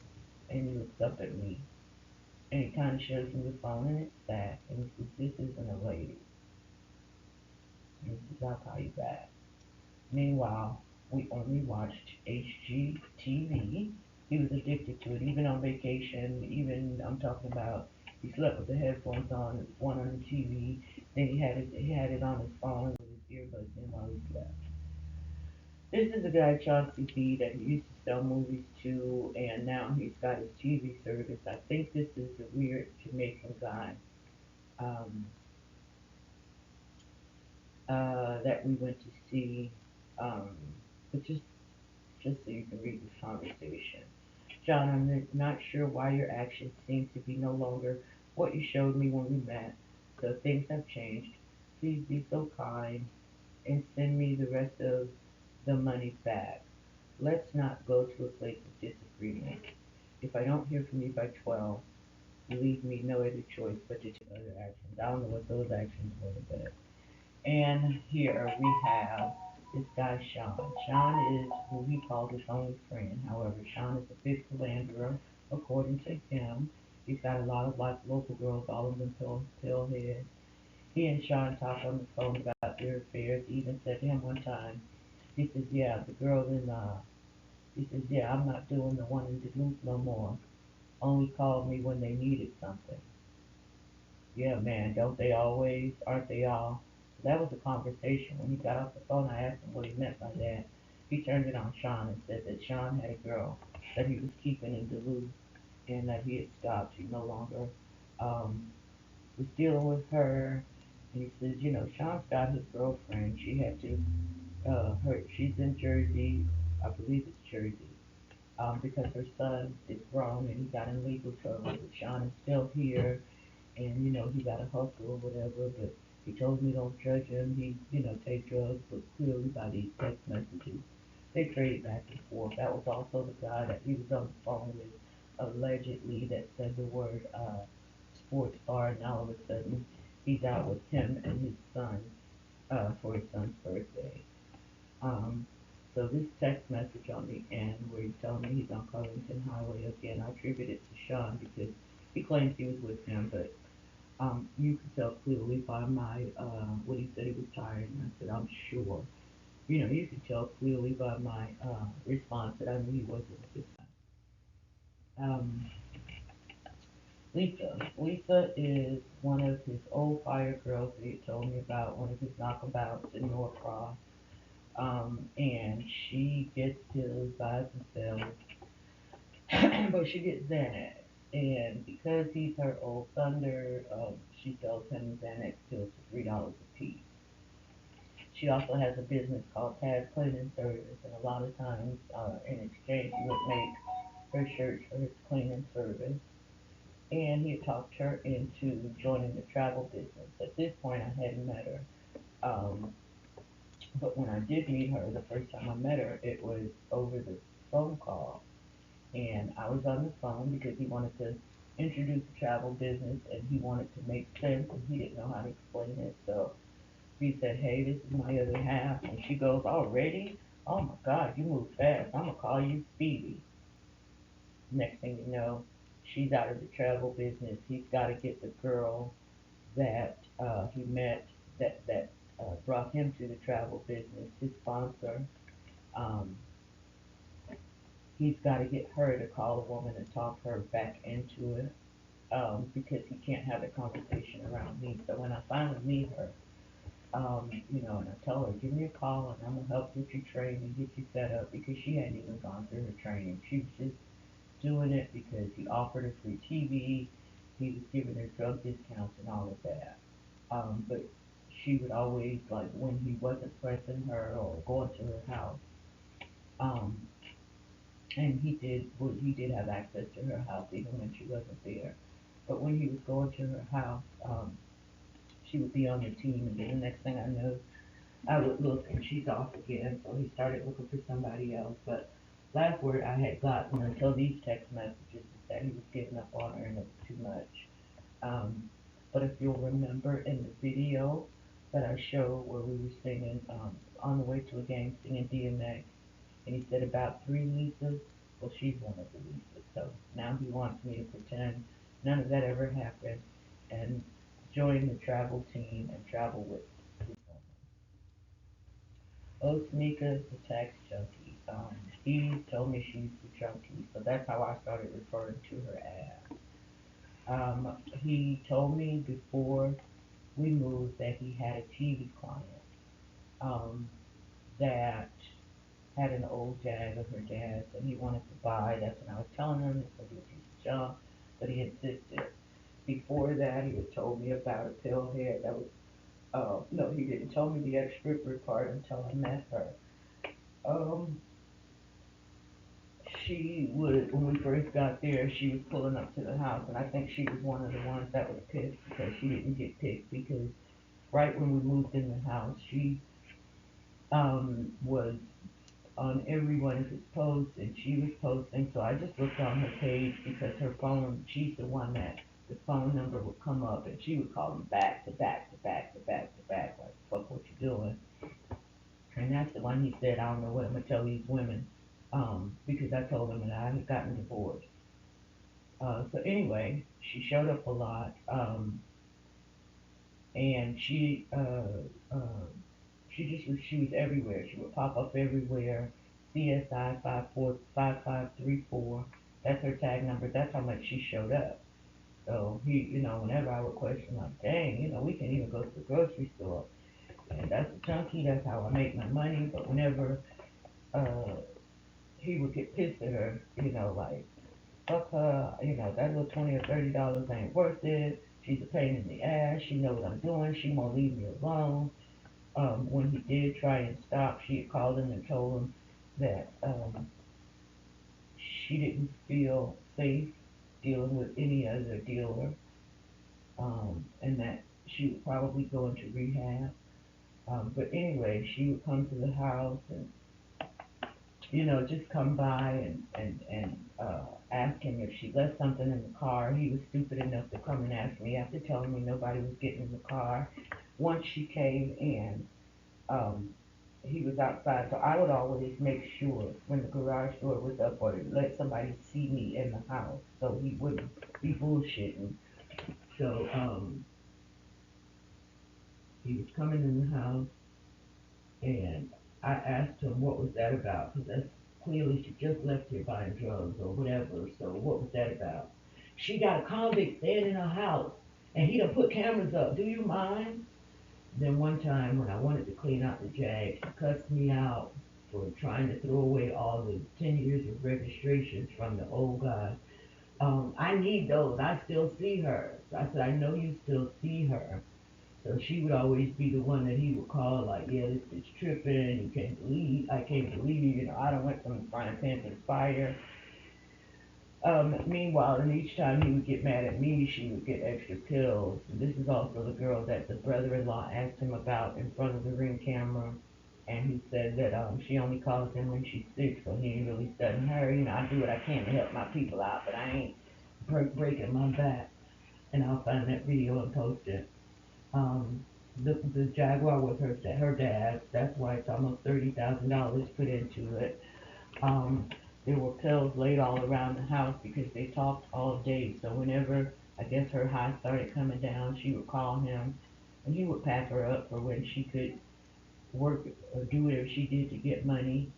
And he looks up at me and he kind of shows me the phone in its back and he says, this isn't a lady. And he says, I'll call you back. Meanwhile, we only watched HGTV. He was addicted to it, even on vacation. Even I'm talking about he slept with the headphones on, one on the TV. Then he had it on his phone with his earbuds in while he slept. This is a guy, Chauncey B, that he used to sell movies to, and now he's got his TV service. I think this is the weird Jamaican guy um, that we went to see. Um, but just so you can read this conversation. John, I'm not sure why your actions seem to be no longer what you showed me when we met. So things have changed. Please be so kind and send me the rest of the money back. Let's not go to a place of disagreement. If I don't hear from you by 12, you leave me no other choice but to take other actions. I don't know what those actions were, but. And here we have this guy, Sean. Sean is who he called his only friend. However, Sean is a big philanderer, according to him. He's got a lot of like local girls, all of them pill head. He and Sean talked on the phone about their affairs. He even said to him one time, he says, yeah, the girl in, he says, yeah, I'm not doing the one in Duluth no more. Only called me when they needed something. Yeah, man, don't they always? Aren't they all? That was a conversation. When he got off the phone, I asked him what he meant by that. He turned it on Sean and said that Sean had a girl that he was keeping in Duluth and that he had stopped. He no longer um, was dealing with her. And he says, you know, Sean's got his girlfriend. She had to, she's in Jersey. I believe it's Jersey. Because her son is grown and he got in legal trouble. But Sean is still here and you know he got a hustle or whatever. But he told me don't judge him. He take drugs, but clearly by these text messages they traded back and forth. That was also the guy that he was on the phone with, allegedly that said the word sports bar, and all of a sudden he's out with him and his son for his son's birthday. Um, so this text message on the end where he's telling me he's on Covington Highway again, I attribute it to Sean because he claims he was with him, but you could tell clearly by my, when he said he was tired, and I said, I'm sure. You know, you could tell clearly by my response that I knew he wasn't a good guy. Lisa is one of his old fire girls that he told me about, one of his knockabouts in Norcross. And she gets pills by themselves, but she gets Xanax. And because he's her old thunder, she sells him Xanax pills for $3 a piece. She also has a business called Taz Cleaning Service, and a lot of times, in exchange, he would make her shirts for his cleaning service. And he had talked her into joining the travel business. At this point, I hadn't met her. Um, but when I did meet her, the first time I met her, it was over the phone call. And I was on the phone because he wanted to introduce the travel business and he wanted to make sense and he didn't know how to explain it. So he said, hey, this is my other half. And she goes, already? Oh my God, you move fast. I'm going to call you Phoebe. Next thing you know, she's out of the travel business. He's got to get the girl that he met that brought him to the travel business, his sponsor. Um, he's got to get her to call the woman and talk her back into it because he can't have the conversation around me. So when I finally meet her, and I tell her, give me a call and I'm gonna help get you trained and get you set up because she hadn't even gone through her training. She was just doing it because he offered her free TV, he was giving her drug discounts and all of that. But she would always like when he wasn't pressing her or going to her house. Um, and he did have access to her house even when she wasn't there. But when he was going to her house, she would be on the team, and then the next thing I know, I would look and she's off again. So he started looking for somebody else. But last word I had gotten until these text messages is that he was getting up on her and it was too much. Um, but if you'll remember in the video that I showed where we were singing on the way to a game singing DMX, and he said about three Lisas, well she's one of the Lisas. So now he wants me to pretend none of that ever happened and join the travel team and travel with his woman. Oh, Tamika's the tax junkie. He told me she's the junkie, so that's how I started referring to her as. He told me before we moved that he had a TV client um, that had an old Jag of her dad's and he wanted to buy. That's when I was telling him it was a piece of junk, but he insisted. Before that, he had told me about a pill head that was, no, he didn't tell me the ex-stripper part until I met her. Um, she would, when we first got there, she was pulling up to the house, and I think she was one of the ones that was pissed because she didn't get picked because right when we moved in the house, she was on every one of his posts, and she was posting. So I just looked on her page because her phone, she's the one that the phone number would come up, and she would call them back to back to back to back to back, like fuck what you doing. And that's the one he said, I don't know what I'm gonna tell these women, because I told him that I had gotten divorced. So anyway, she showed up a lot, and she was everywhere. She would pop up everywhere. CSI 545534. That's her tag number. That's how much she showed up. So whenever I would question, like, dang, we can't even go to the grocery store, and that's a junkie. That's how I make my money. But whenever uh, he would get pissed at her, like, fuck her, that little $20 or $30 ain't worth it. She's a pain in the ass. She know what I'm doing. She won't leave me alone. When he did try and stop, she had called him and told him that she didn't feel safe dealing with any other dealer, and that she would probably go into rehab. But anyway, she would come to the house and just come by and ask him if she left something in the car. He was stupid enough to come and ask me after telling me nobody was getting in the car. Once she came in, um, he was outside, so I would always make sure when the garage door was up or to let somebody see me in the house so he wouldn't be bullshitting. So he was coming in the house and I asked him what was that about because that's clearly she just left here buying drugs or whatever. So what was that about? She got a convict staying in her house and he done put cameras up. Do you mind? Then one time when I wanted to clean out the Jag, she cussed me out for trying to throw away all the 10 years of registrations from the old guy. I need those. I still see her. So I said, I know you still see her. So she would always be the one that he would call, like, yeah, this bitch tripping. I can't believe, I done went from the frying pan to the fire. Meanwhile, and each time he would get mad at me, she would get extra pills. And this is also the girl that the brother-in-law asked him about in front of the Ring camera. And he said that she only calls him when she's sick, so he ain't really studying her. I do what I can to help my people out, but I ain't breaking my back. And I'll find that video and post it. Um, the Jaguar was her dad's. That's why it's almost $30,000 put into it. Um, there were pills laid all around the house because they talked all day. So whenever I guess her high started coming down, she would call him, and he would pack her up for when she could work or do whatever she did to get money.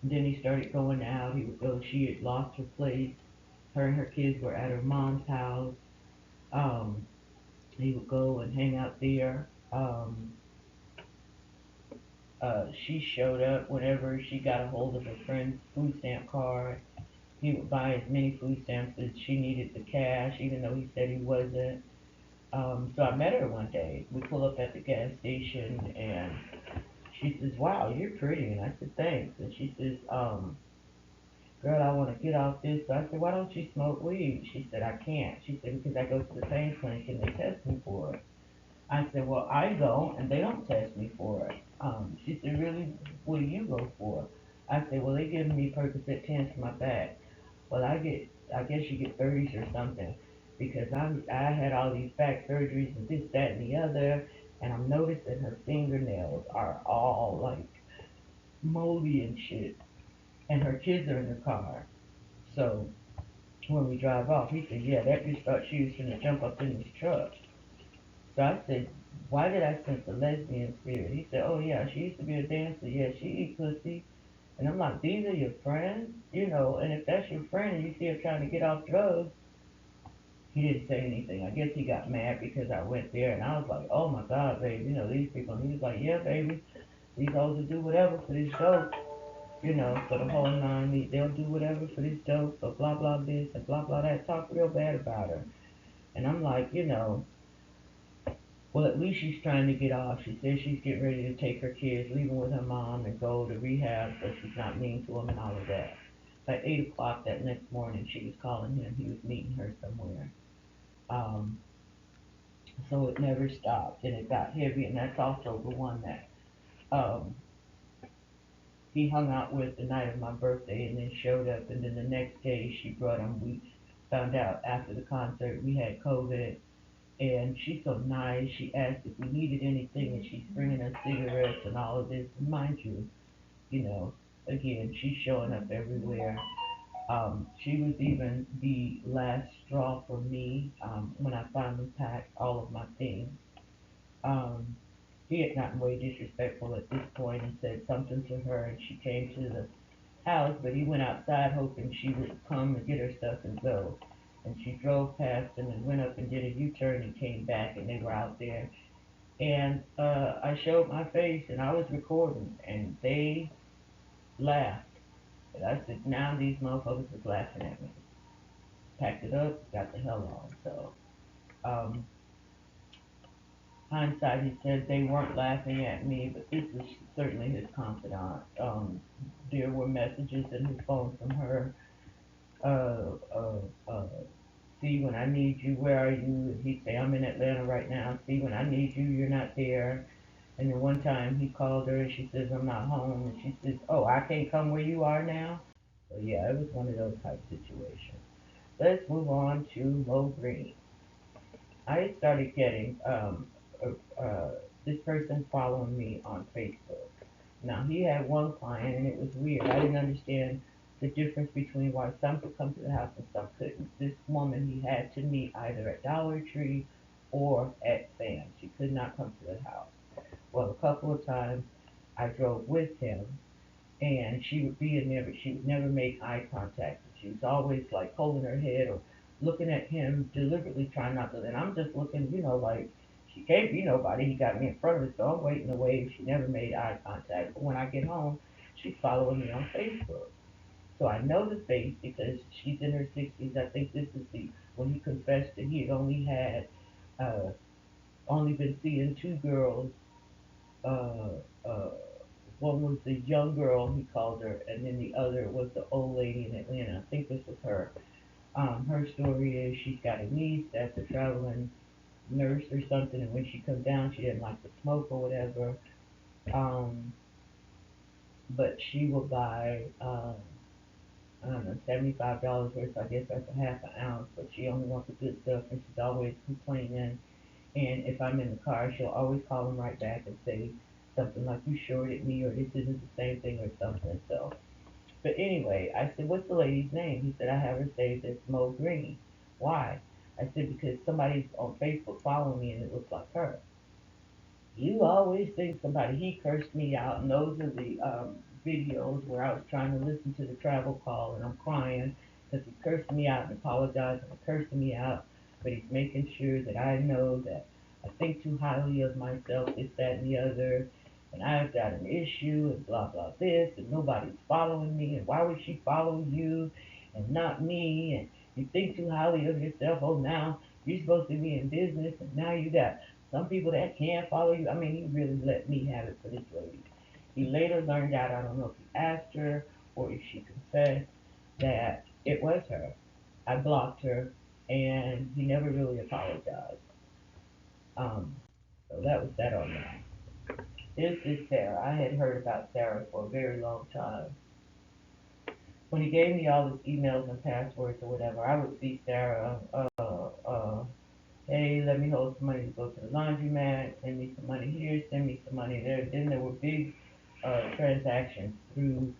And then he started going out. He would go. She had lost her place. Her and her kids were at her mom's house. Um, he would go and hang out there. She showed up whenever she got a hold of her friend's food stamp card. He would buy as many food stamps as she needed the cash, even though he said he wasn't. So I met her one day. We pull up at the gas station, and she says, "Wow, you're pretty." And I said, "Thanks." And she says, "Girl, I want to get off this." So I said, "Why don't you smoke weed?" She said, "I can't." She said, "Because I go to the pain clinic and they test me for it." I said, "Well, I go and they don't test me for it." She said, "Really? What do you go for?" I said, "Well, they giving me Percocet 10s for my back." Well, I guess you get 30s or something because I had all these back surgeries and this, that, and the other, and I'm noticing her fingernails are all like moldy and shit, and her kids are in the car. So when we drive off, he said, "Yeah, that bitch thought she was gonna jump up in this truck." So I said, "Why did I sense a lesbian spirit?" He said, "Oh yeah, she used to be a dancer. Yeah, she eat pussy." And I'm like, "These are your friends, and if that's your friend and you see her trying to get off drugs." He didn't say anything. I guess he got mad because I went there and I was like, "Oh my God, babe, these people." And he was like, "Yeah, baby, these hoes will do whatever for this dope, for the whole nine. They'll do whatever for this dope, for blah blah this and blah blah that." Talk real bad about her. And I'm like, well, at least she's trying to get off. She says she's getting ready to take her kids, leave them with her mom, and go to rehab so she's not mean to them and all of that. By 8 o'clock that next morning, she was calling him. He was meeting her somewhere. Um, so it never stopped, and it got heavy. And that's also the one that um, he hung out with the night of my birthday, and then showed up. And then the next day, she brought him. We found out after the concert we had COVID, and she's so nice. She asked if we needed anything, and she's bringing us cigarettes and all of this. And mind you, you know, again, she's showing up everywhere. She was even the last straw for me when I finally packed all of my things. Um, he had gotten way disrespectful at this point and said something to her, and she came to the house, but he went outside hoping she would come and get her stuff and go. And she drove past him and went up and did a U-turn and came back, and they were out there. And I showed my face, and I was recording, and they laughed. And I said, now these motherfuckers is laughing at me. Packed it up, got the hell on. So, um, hindsight, he said they weren't laughing at me, but this is certainly his confidant. There were messages in his phone from her. Uh, uh, uh, See, when I need you, where are you? And he'd say, I'm in Atlanta right now. See, when I need you, you're not there. And then one time he called her and she says, I'm not home. And she says, oh, I can't come where you are now? So yeah, it was one of those type situations. Let's move on to Mo Green. I started getting this person following me on Facebook. Now he had one client and it was weird. I didn't understand the difference between why some could come to the house and some couldn't. This woman he had to meet either at Dollar Tree or at Sam's. She could not come to the house. Well, a couple of times I drove with him and she would be in there, but she would never make eye contact. She was always like holding her head or looking at him, deliberately trying not to. And I'm just looking, like she can't be nobody. He got me in front of her, so I'm waiting to wave. She never made eye contact. But when I get home, she's following me on Facebook. So I know the face because she's in her 60s. I think this is the when he confessed that he had uh, only been seeing two girls. Uh, uh, One was the young girl, he called her, and then the other was the old lady in Atlanta. I think this was her. Her story is she's got a niece that's a traveling nurse or something, and when she comes down, she didn't like to smoke or whatever. Um, but she will buy, I don't know, $75 worth. I guess that's a half an ounce, but she only wants the good stuff, and she's always complaining. And if I'm in the car, she'll always call him right back and say something like, "You shorted me," or "This isn't the same thing," or something. So, but anyway, I said, "What's the lady's name?" He said, "I have her saved as Mo Green." Why? I said, "Because somebody's on Facebook following me and it looks like her." You always think somebody. He cursed me out, and those are the videos where I was trying to listen to the travel call and I'm crying because he cursed me out and apologized and cursing me out. But he's making sure that I know that I think too highly of myself, this, that, and the other, and I've got an issue and blah blah this, and nobody's following me, and why would she follow you and not me? And you think too highly of yourself. Oh, now you're supposed to be in business, and now you got some people that can follow you. I mean, he really let me have it for this lady. He later learned out, I don't know if he asked her or if she confessed, that it was her. I blocked her, and he never really apologized. Um, so that was that on that. This is Sarah. I had heard about Sarah for a very long time. When he gave me all his emails and passwords or whatever, I would see Sarah, hey, let me hold some money to go to the laundromat, send me some money here, send me some money there. Then there were big transactions through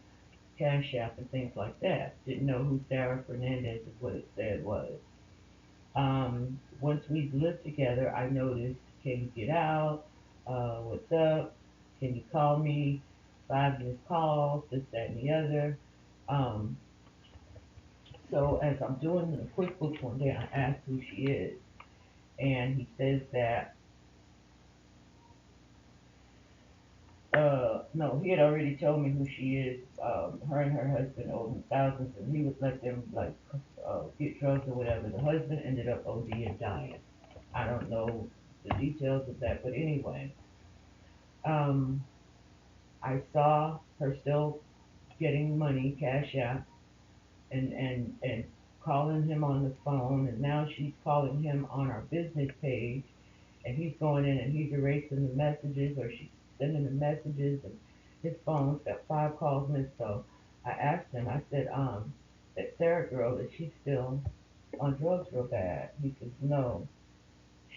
Cash App and things like that. Didn't know who Sarah Fernandez is what it said was. Once we lived together, I noticed, can you get out? What's up? Can you call me? 5 missed calls, this, that, and the other. Um, so as I'm doing the QuickBooks one day, I asked who she is, and he says that no, he had already told me who she is. Her and her husband owed him thousands, and he would let them like get drugs or whatever. The husband ended up OD and dying. I don't know the details of that, but anyway, um, I saw her still getting money, cash out, and calling him on the phone, and now she's calling him on our business page, and he's going in and he's erasing the messages, or she's sending the messages, and his phone's got 5 calls missed. So I asked him, I said, that Sarah girl, is she still on drugs real bad? He says, no,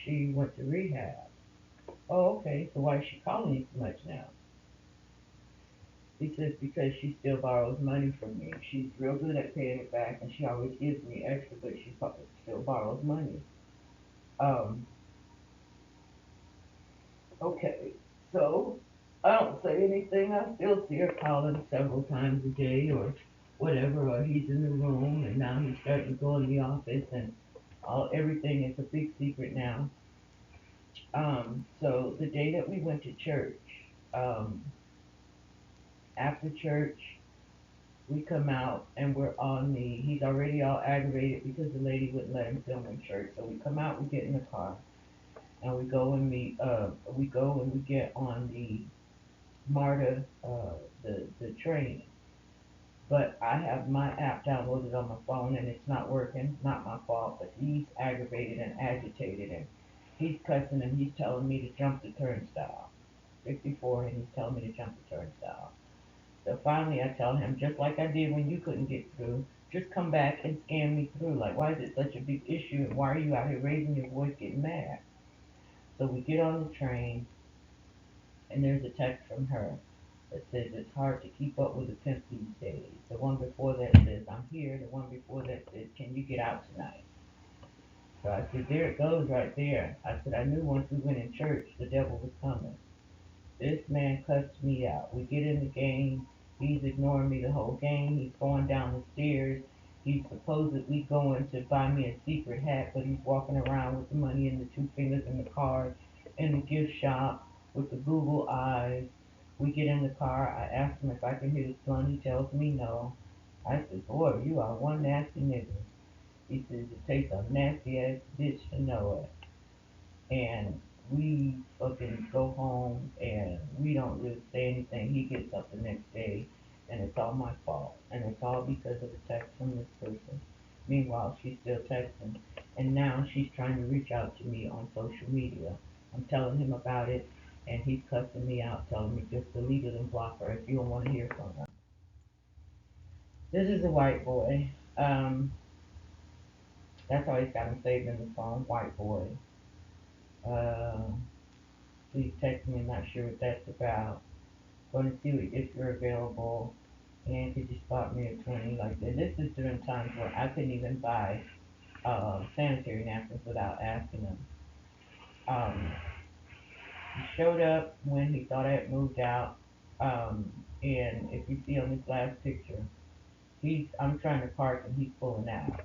she went to rehab. Oh, okay, so why is she calling you so much now? He says because she still borrows money from me. She's real good at paying it back, and she always gives me extra, but she still borrows money. Um, okay, so I don't say anything. I still see her calling several times a day or whatever, or he's in the room, and now he's starting to go in the office, and everything is a big secret now. So the day that we went to church, um, after church, we come out and we're on he's already all aggravated because the lady wouldn't let him film in church. So we come out, we get in the car, and we go and we get on the MARTA, the train. But I have my app downloaded on my phone and it's not working. Not my fault, but he's aggravated and agitated and he's cussing and he's telling me to jump the turnstile. 54 and he's telling me to jump the turnstile. So finally I tell him, just like I did when you couldn't get through, just come back and scan me through. Like, why is it such a big issue and why are you out here raising your voice getting mad? So we get on the train and there's a text from her that says it's hard to keep up with the pimp these days. The one before that says, I'm here. The one before that says, can you get out tonight? So I said, there it goes right there. I said, I knew once we went in church, the devil was coming. This man cussed me out. We get in the game. He's ignoring me the whole game. He's going down the stairs. He's supposedly going to buy me a secret hat, but he's walking around with the money in the two fingers in the card in the gift shop with the Google eyes. We get in the car. I ask him if I can hit his blunt. He tells me no. I said, boy, you are one nasty nigga. He says, it takes a nasty ass bitch to know it, and we fucking go home and we don't really say anything. He gets up the next day and it's all my fault. And it's all because of the text from this person. Meanwhile, she's still texting. And now she's trying to reach out to me on social media. I'm telling him about it and he's cussing me out, telling me just delete it and block her if you don't want to hear from her. This is a white boy. Um, that's how he's got him saved in the phone, white boy. Uh, please text me, I'm not sure what that's about. Going to see if you're available. And could you spot me at 20 like that? This is during times where I couldn't even buy sanitary napkins without asking him. Um, he showed up when he thought I had moved out. And if you see on this last picture, I'm trying to park and he's pulling out.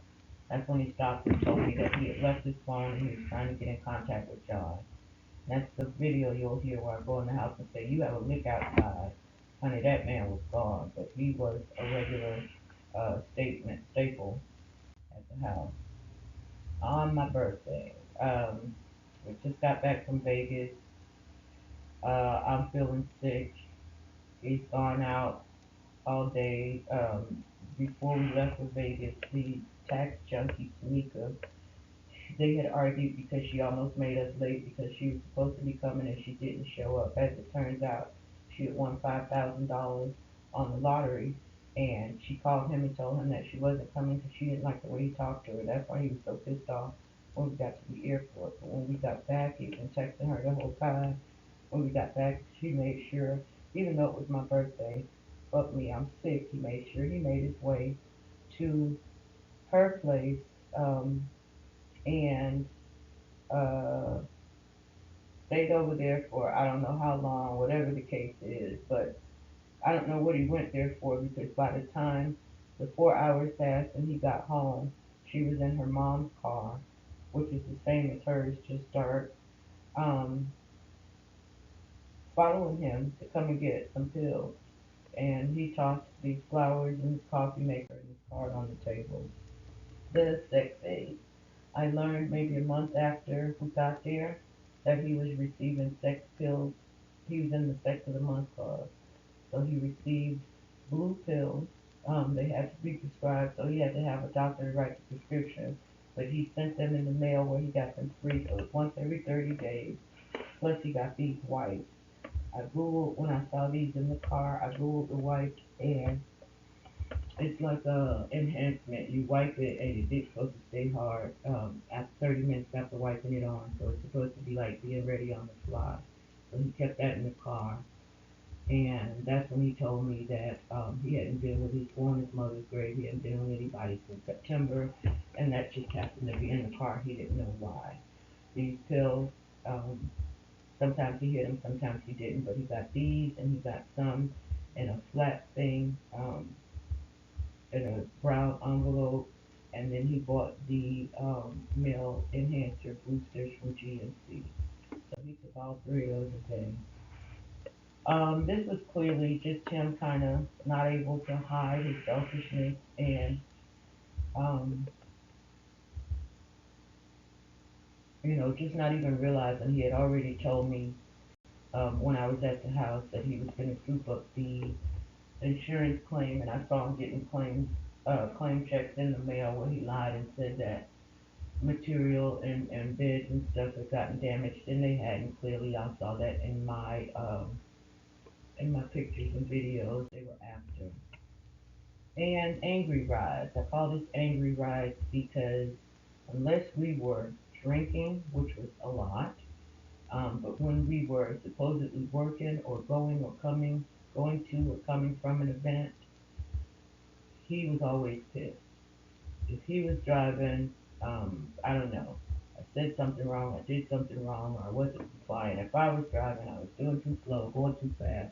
That's when he stopped and told me that he had left his phone and he was trying to get in contact with John. That's the video you'll hear where I go in the house and say, you have a lick outside. Honey, that man was gone, but he was a regular staple at the house. On my birthday, we just got back from Vegas. I'm feeling sick. He's gone out all day. Before we left for Vegas, the tax junkie, Tamika, they had argued because she almost made us late because she was supposed to be coming and she didn't show up. As it turns out, she had won $5,000 on the lottery, and she called him and told him that she wasn't coming because she didn't like the way he talked to her. That's why he was so pissed off when we got to the airport. But when we got back, he'd been texting her the whole time. When we got back, she made sure, even though it was my birthday, fuck me, I'm sick. He made sure he made his way to her place, and uh, stayed over there for I don't know how long, whatever the case is, but I don't know what he went there for because by the time the 4 hours passed and he got home, she was in her mom's car, which is the same as hers, just dark, um, following him to come and get some pills. And he tossed these flowers and his coffee maker and his card on the table. The sex aid. I learned maybe a month after we got there that he was receiving sex pills. He was in the Sex of the Month club. So he received blue pills. They had to be prescribed, so he had to have a doctor write the prescription. But he sent them in the mail where he got them free, so it's once every 30 days. Plus he got these wipes. I Googled, when I saw these in the car, I Googled the wipes and it's like a enhancement. You wipe it and your dick's supposed to stay hard after 30 minutes after wiping it on. So it's supposed to be like being ready on the fly. So he kept that in the car. And that's when he told me that he hadn't been with his on his mother's grave. He hadn't been with anybody since September, and that just happened to be in the car. He didn't know why. These pills, um, sometimes he hit them, sometimes he didn't, but he got these, and he got some in a flat thing, in a brown envelope, and then he bought the male enhancer boosters from GNC. So he took all three of those a day. This was clearly just him kind of not able to hide his selfishness and, um, just not even realizing he had already told me when I was at the house that he was going to scoop up the insurance claim, and I saw him getting claim checks in the mail where he lied and said that material and beds and stuff had gotten damaged, and they hadn't. Clearly, I saw that in my pictures and videos. They were after. And angry rides. I call this angry rides because unless we were drinking, which was a lot, but when we were supposedly working or going to or coming from an event, he was always pissed. If he was driving, I don't know, I said something wrong, I did something wrong, or I wasn't complying. If I was driving, I was doing too slow, going too fast,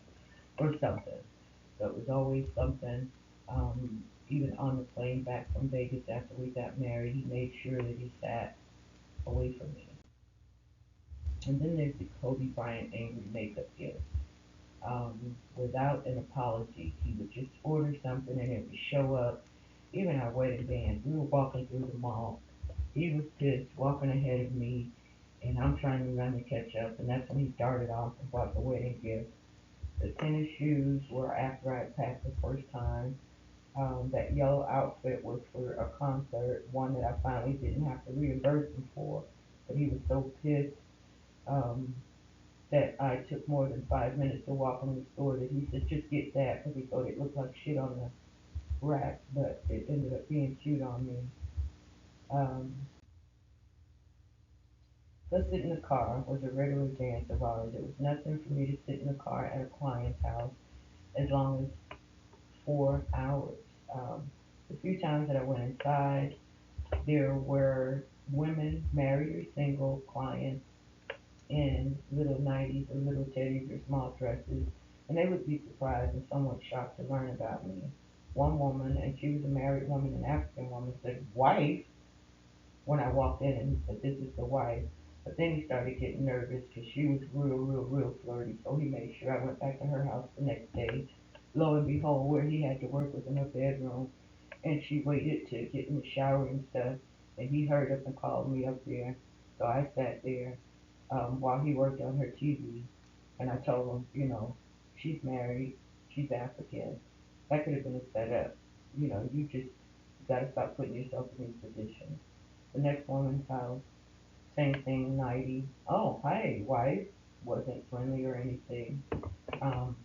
or something. So it was always something. Even on the plane back from Vegas after we got married, he made sure that he sat away from me. And then there's the Kobe Bryant angry makeup gift. Without an apology, he would just order something and it would show up. Even our wedding band, we were walking through the mall. He was pissed, walking ahead of me, and I'm trying to run to catch up. And that's when he started off and bought the wedding gift. The tennis shoes were after I packed the first time. That yellow outfit was for a concert, one that I finally didn't have to reimburse him for. But he was so pissed um, that I took more than 5 minutes to walk in the store that he said, just get that, because he thought it looked like shit on the rack, but it ended up being cute on me. Um, Go sit in the car was a regular dance of ours. It was nothing for me to sit in the car at a client's house as long as 4 hours. Um, the few times that I went inside, there were women, married or single, clients in little nighties or little teddies or small dresses, and they would be surprised and somewhat shocked to learn about me. One woman, and she was a married woman, an African woman, said, "Wife?" when I walked in, and he said, "This is the wife." But then he started getting nervous because she was real flirty. So he made sure I went back to her house the next day. Lo and behold, where he had to work was in her bedroom, and she waited to get in the shower and stuff. And he hurried up and called me up there. So I sat there while he worked on her TV, and I told him, she's married, she's African. That could have been a setup. You just gotta stop putting yourself in these positions. The next woman's house, same thing, 90. Oh, hi, wife. Wasn't friendly or anything. Um,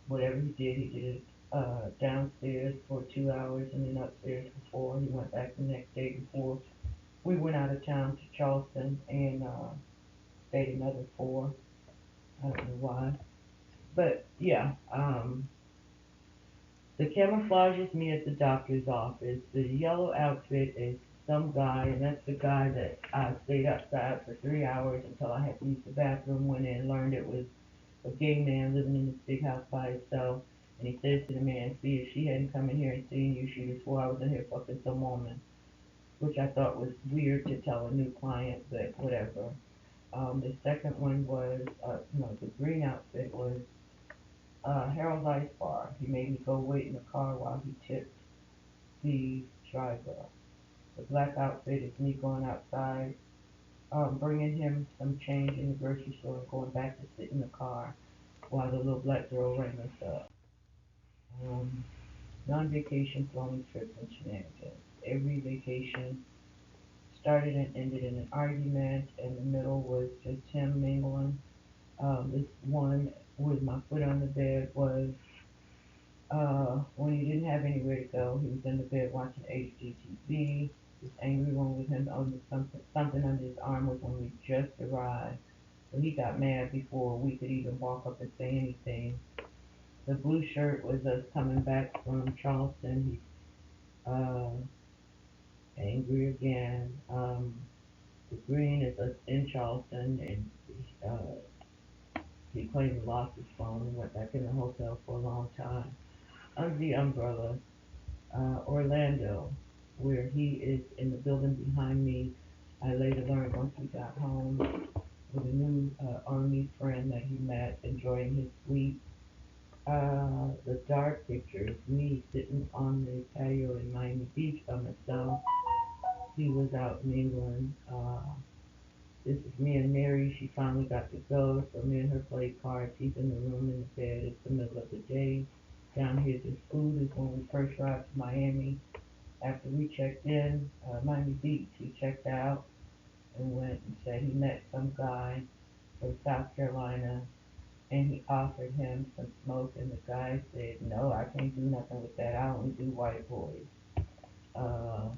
Whatever he did it downstairs for 2 hours and then upstairs for four. He went back the next day before we went out of town to Charleston and stayed another four. I don't know why. But yeah, the camouflage is me at the doctor's office. The yellow outfit is some guy, and that's the guy that I stayed outside for 3 hours until I had to use the bathroom. Went in, learned it was a gay man living in this big house by himself. And he says to the man, "See, if she hadn't come in here and seen you, she'd have swore I was in here fucking some woman," which I thought was weird to tell a new client, but whatever. The second one was, no, the green outfit was Harold's Ice Bar. He made me go wait in the car while he tipped the driver. The black outfit is me going outside, bringing him some change in the grocery store and going back to sit in the car while the little black girl rang us up. Um, Non-vacation planning trips and shenanigans. Every vacation started and ended in an argument, and the middle was just him mingling. This one with my foot on the bed was when he didn't have anywhere to go. He was in the bed watching HGTV. This angry one with him on something under his arm was when we just arrived. So he got mad before we could even walk up and say anything. The blue shirt was us coming back from Charleston. He's angry again. The green is us in Charleston, and he claimed he lost his phone and went back in the hotel for a long time. Under the umbrella, Orlando, where he is in the building behind me. I later learned once we got home with a new Army friend that he met, enjoying his sleep. The dark picture is me sitting on the patio in Miami Beach by myself. He was out in England. This is me and Mary. She finally got to go, so me and her played cards. He's in the room in the bed. It's the middle of the day. Down here, this food is when we first arrived to Miami. After we checked in, Miami Beach, he checked out and went and said he met some guy from South Carolina and he offered him some smoke and the guy said, no, I can't do nothing with that. I only do white boys. Uh,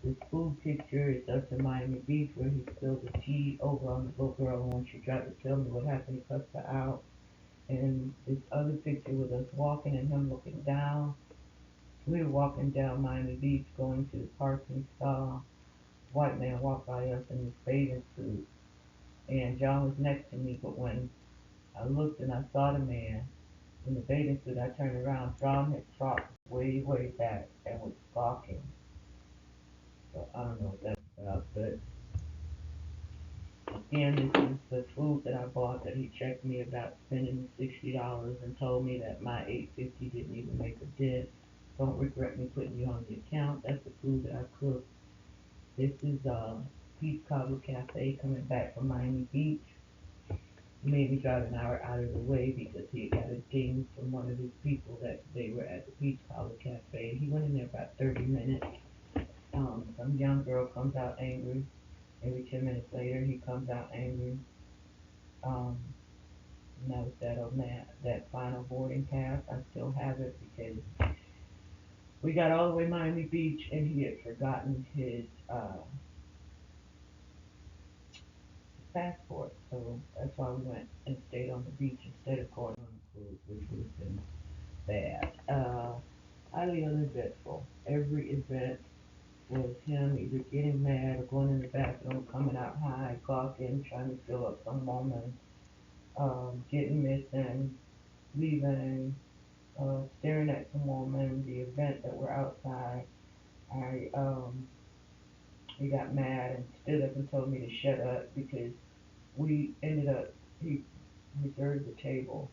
this food picture is us in Miami Beach where he spilled the tea over on the little girl and when she tried to tell me what happened, he cussed her out. And this other picture with us walking and him looking down. We were walking down Miami Beach going to the parking stall. White man walked by us in his bathing suit and John was next to me, but when I looked and I saw the man in the bathing suit, I turned around. John had dropped way, way back and was stalking. So I don't know what that's about, but again, this is the food that I bought that he checked me about spending $60 and told me that my $8.50 didn't even make a dent. Don't regret me putting you on the account. That's the food that I cooked. This is Pete's Cabo Cafe coming back from Miami Beach. He made me drive an hour out of the way because he got a ding from one of his people that they were at the Pete's Cabo Cafe. He went in there about 30 minutes. Some young girl comes out angry. Maybe 10 minutes later, he comes out angry. Um, and that was that on that final boarding pass. I still have it because we got all the way to Miami Beach and he had forgotten his passport. So that's why we went and stayed on the beach instead of going on a cruise, which would have been bad. Highly uneventful. Every event was him either getting mad or going in the bathroom, coming out high, gawking, trying to fill up some moment, getting missing, leaving, staring at some woman, the event that we're outside. I he got mad and stood up and told me to shut up because we ended up he reserved the table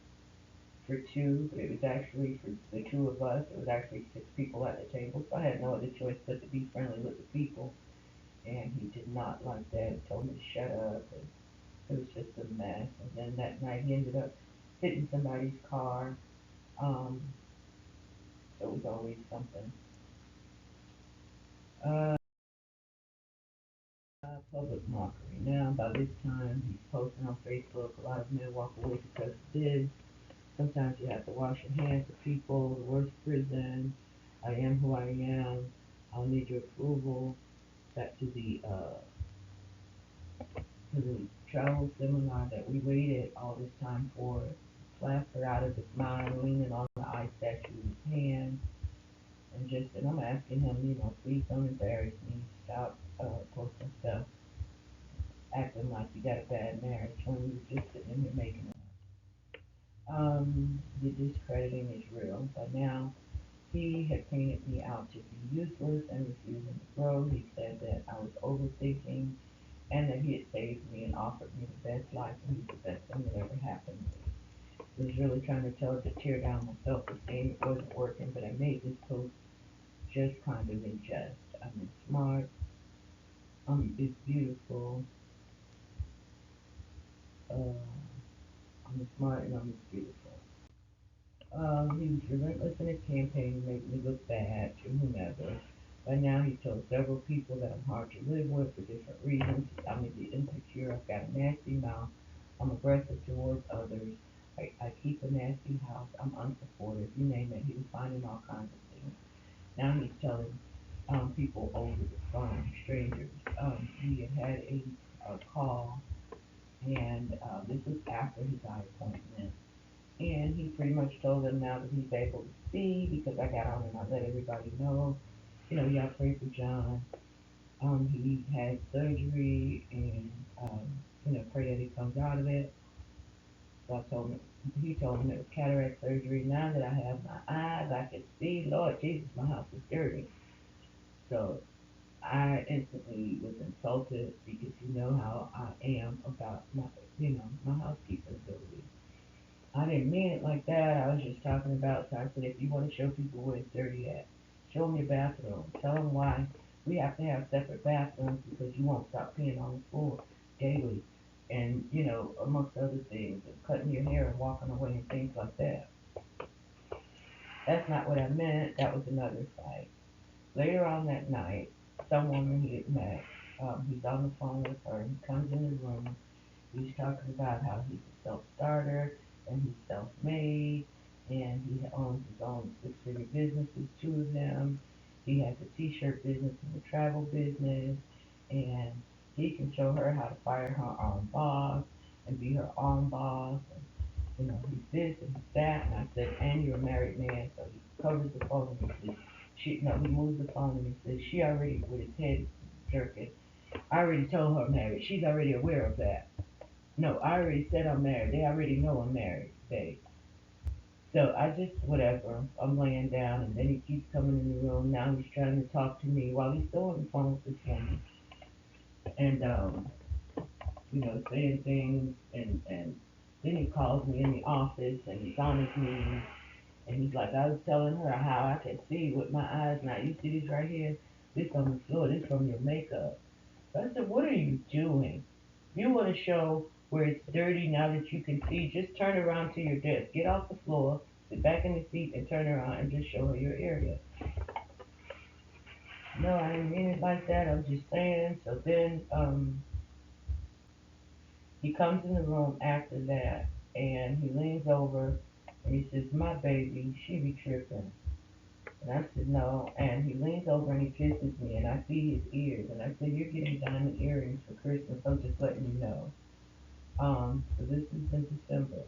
for two, but it was actually for the two of us. It was actually six people at the table, so I had no other choice but to be friendly with the people. And he did not like that. He told me to shut up, and it was just a mess. And then that night he ended up hitting somebody's car. Um, so it was always something. Uh, Public mockery. Now, by this time, he's posting on Facebook. A lot of men walk away because of this. Sometimes you have to wash your hands of people. The worst prison. I am who I am. I'll need your approval. Back to the travel seminar that we waited all this time for. Laughed her out of his mind, leaning on the ice statue's hand, and just, and I'm asking him, please don't embarrass me. Stop posting stuff, acting like you got a bad marriage when we were just sitting in here making it. The discrediting is real, but now he had painted me out to be useless and refusing to grow. He said that I was overthinking and that he had saved me and offered me the best life and he was the best thing that ever happened to me. I was really trying to tell to tear down my self-esteem. It wasn't working, but I made this post just kind of in jest. I'm smart, it's beautiful, uh, I'm smart and I'm beautiful. He was relentless in his campaign to make me look bad to whomever. By now, he told several people that I'm hard to live with for different reasons. I'm a bit insecure. I've got a nasty mouth. I'm aggressive towards others. I keep a nasty house. I'm unsupportive. You name it. He was finding all kinds of things. Now he's telling people over the phone, strangers. He had had a call And this was after his eye appointment. And he pretty much told them now that he's able to see because I got on and I let everybody know, y'all pray for John. He had surgery and, pray that he comes out of it. So he told me it was cataract surgery. Now that I have my eyes, I can see. Lord Jesus, my house is dirty. So I instantly was insulted because you know how I am about my housekeeping ability. I didn't mean it like that. I was just talking about, so I said, if you want to show people where it's dirty at, show them your bathroom. Tell them why we have to have separate bathrooms because you won't stop peeing on the floor daily. And, amongst other things, and cutting your hair and walking away and things like that. That's not what I meant. That was another fight. Later on that night, some woman he had met, he's on the phone with her. He comes in the room. He's talking about how he's a self-starter and he's self-made and he owns his own six-figure businesses, two of them. He has a t-shirt business and a travel business, and he can show her how to fire her own boss and be her own boss. And, he's this and he's that. And I said, and you're a married man, so he covers the phone and he says, he moves the phone and he says, she already, with his head jerking, I already told her I'm married. She's already aware of that. No, I already said I'm married. They already know I'm married. So I just, whatever. I'm laying down, and then he keeps coming in the room. Now he's trying to talk to me while he's still on the phone with this woman, and saying things, and then he calls me in the office, and he's on his knees, and he's like, I was telling her how I can see with my eyes. Now you see this right here, this on the floor, this from your makeup. So I said, what are you doing? You want to show where it's dirty now that you can see, just turn around to your desk. Get off the floor, sit back in the seat, and turn around and just show her your area. No, I didn't mean it like that. I'm just saying. So then he comes in the room after that, and he leans over, and he says, my baby, she be tripping. And I said, no. And he leans over and he kisses me, and I see his ears. And I said, you're getting diamond earrings for Christmas. I'm just letting you know. So this is in December.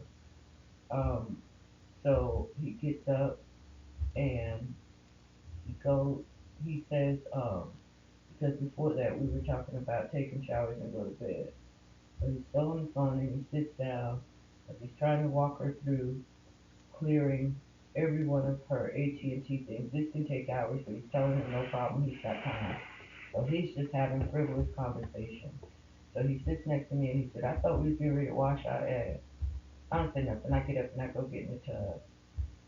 Um, so he gets up and he says, because before that we were talking about taking showers and go to bed. So he's still on the phone and he sits down, but he's trying to walk her through clearing every one of her AT&T things. This can take hours, but he's telling her no problem, he's got time. So he's just having frivolous conversation. So he sits next to me and he said, I thought we was getting ready to wash our ass. I don't say nothing. I get up and I go get in the tub.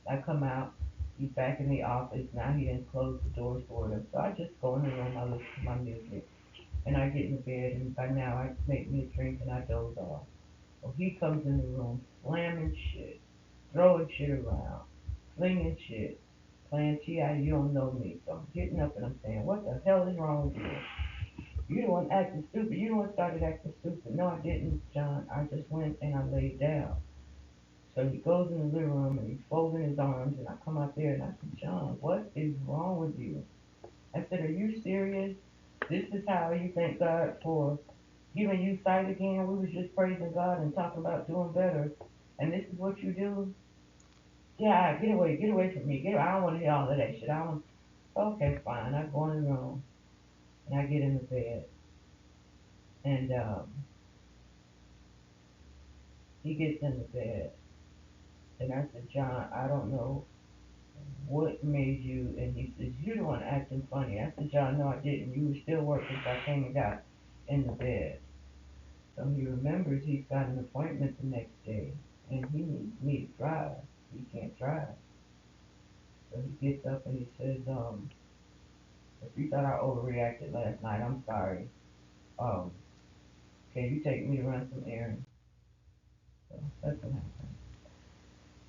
I come out. He's back in the office. Now he didn't close the door sort of. So I just go in the room. I listen to my music. And I get in the bed. And by now I make me a drink and I doze off. So he comes in the room slamming shit, throwing shit around, flinging shit, playing T.I. You don't know me. So I'm getting up and I'm saying, what the hell is wrong with you? You the one acting stupid. You the one started acting stupid. No, I didn't, John. I just went and I laid down. So he goes in the living room and he's folding his arms, and I come out there and I said, John, what is wrong with you? I said, are you serious? This is how you thank God for giving you sight again? We was just praising God and talking about doing better, and this is what you do? Yeah, get away from me. I don't want to hear all of that shit. I don't. Okay, fine. I go in the room and I get in the bed, and he gets in the bed, and I said, John, I don't know what made you, and he says, you're the one acting funny. I said, John, no, I didn't. You were still working, so I came and got in the bed. So he remembers he's got an appointment the next day, and he needs me to drive. He can't drive. So he gets up and he says, if you thought I overreacted last night, I'm sorry. Um, can you take me to run some errands? So that's what happened.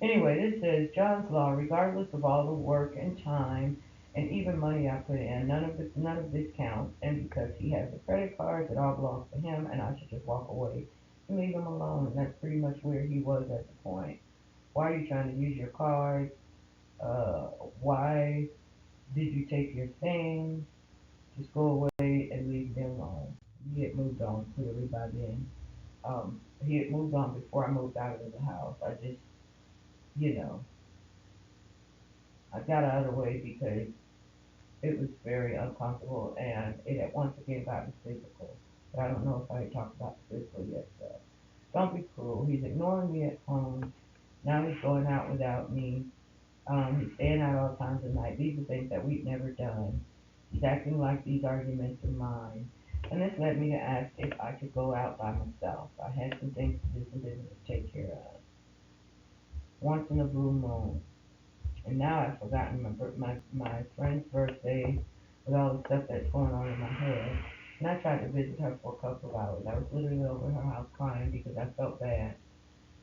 Anyway, this says John's Law, regardless of all the work and time and even money I put in, none of this counts. And because he has the credit cards, it all belongs to him, and I should just walk away and leave him alone. And that's pretty much where he was at the point. Why are you trying to use your cards? Uh, why did you take your things? Just go away and leave me alone. He had moved on clearly by then. He had moved on before I moved out of the house. I just, you know, I got out of the way because it was very uncomfortable and it had once again gotten physical. But I don't know if I had talked about the physical yet, so don't be cruel. He's ignoring me at home. Now he's going out without me. He's staying out all times of night. These are things that we've never done. He's acting like these arguments are mine. And this led me to ask if I could go out by myself. I had some things to do, some business to take care of. Once in a blue moon. And now I've forgotten my friend's birthday with all the stuff that's going on in my head. And I tried to visit her for a couple of hours. I was literally over her house crying because I felt bad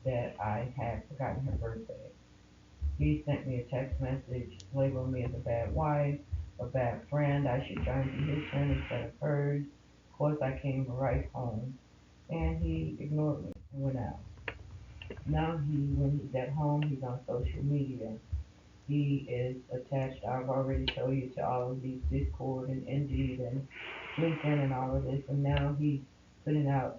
that I had forgotten her birthday. He sent me a text message labeling me as a bad wife, a bad friend. I should try and be his friend instead of hers. Of course, I came right home, and he ignored me and went out. Now when he's at home, he's on social media. He is attached, I've already showed you, to all of these Discord and Indeed and LinkedIn and all of this, and now he's putting out,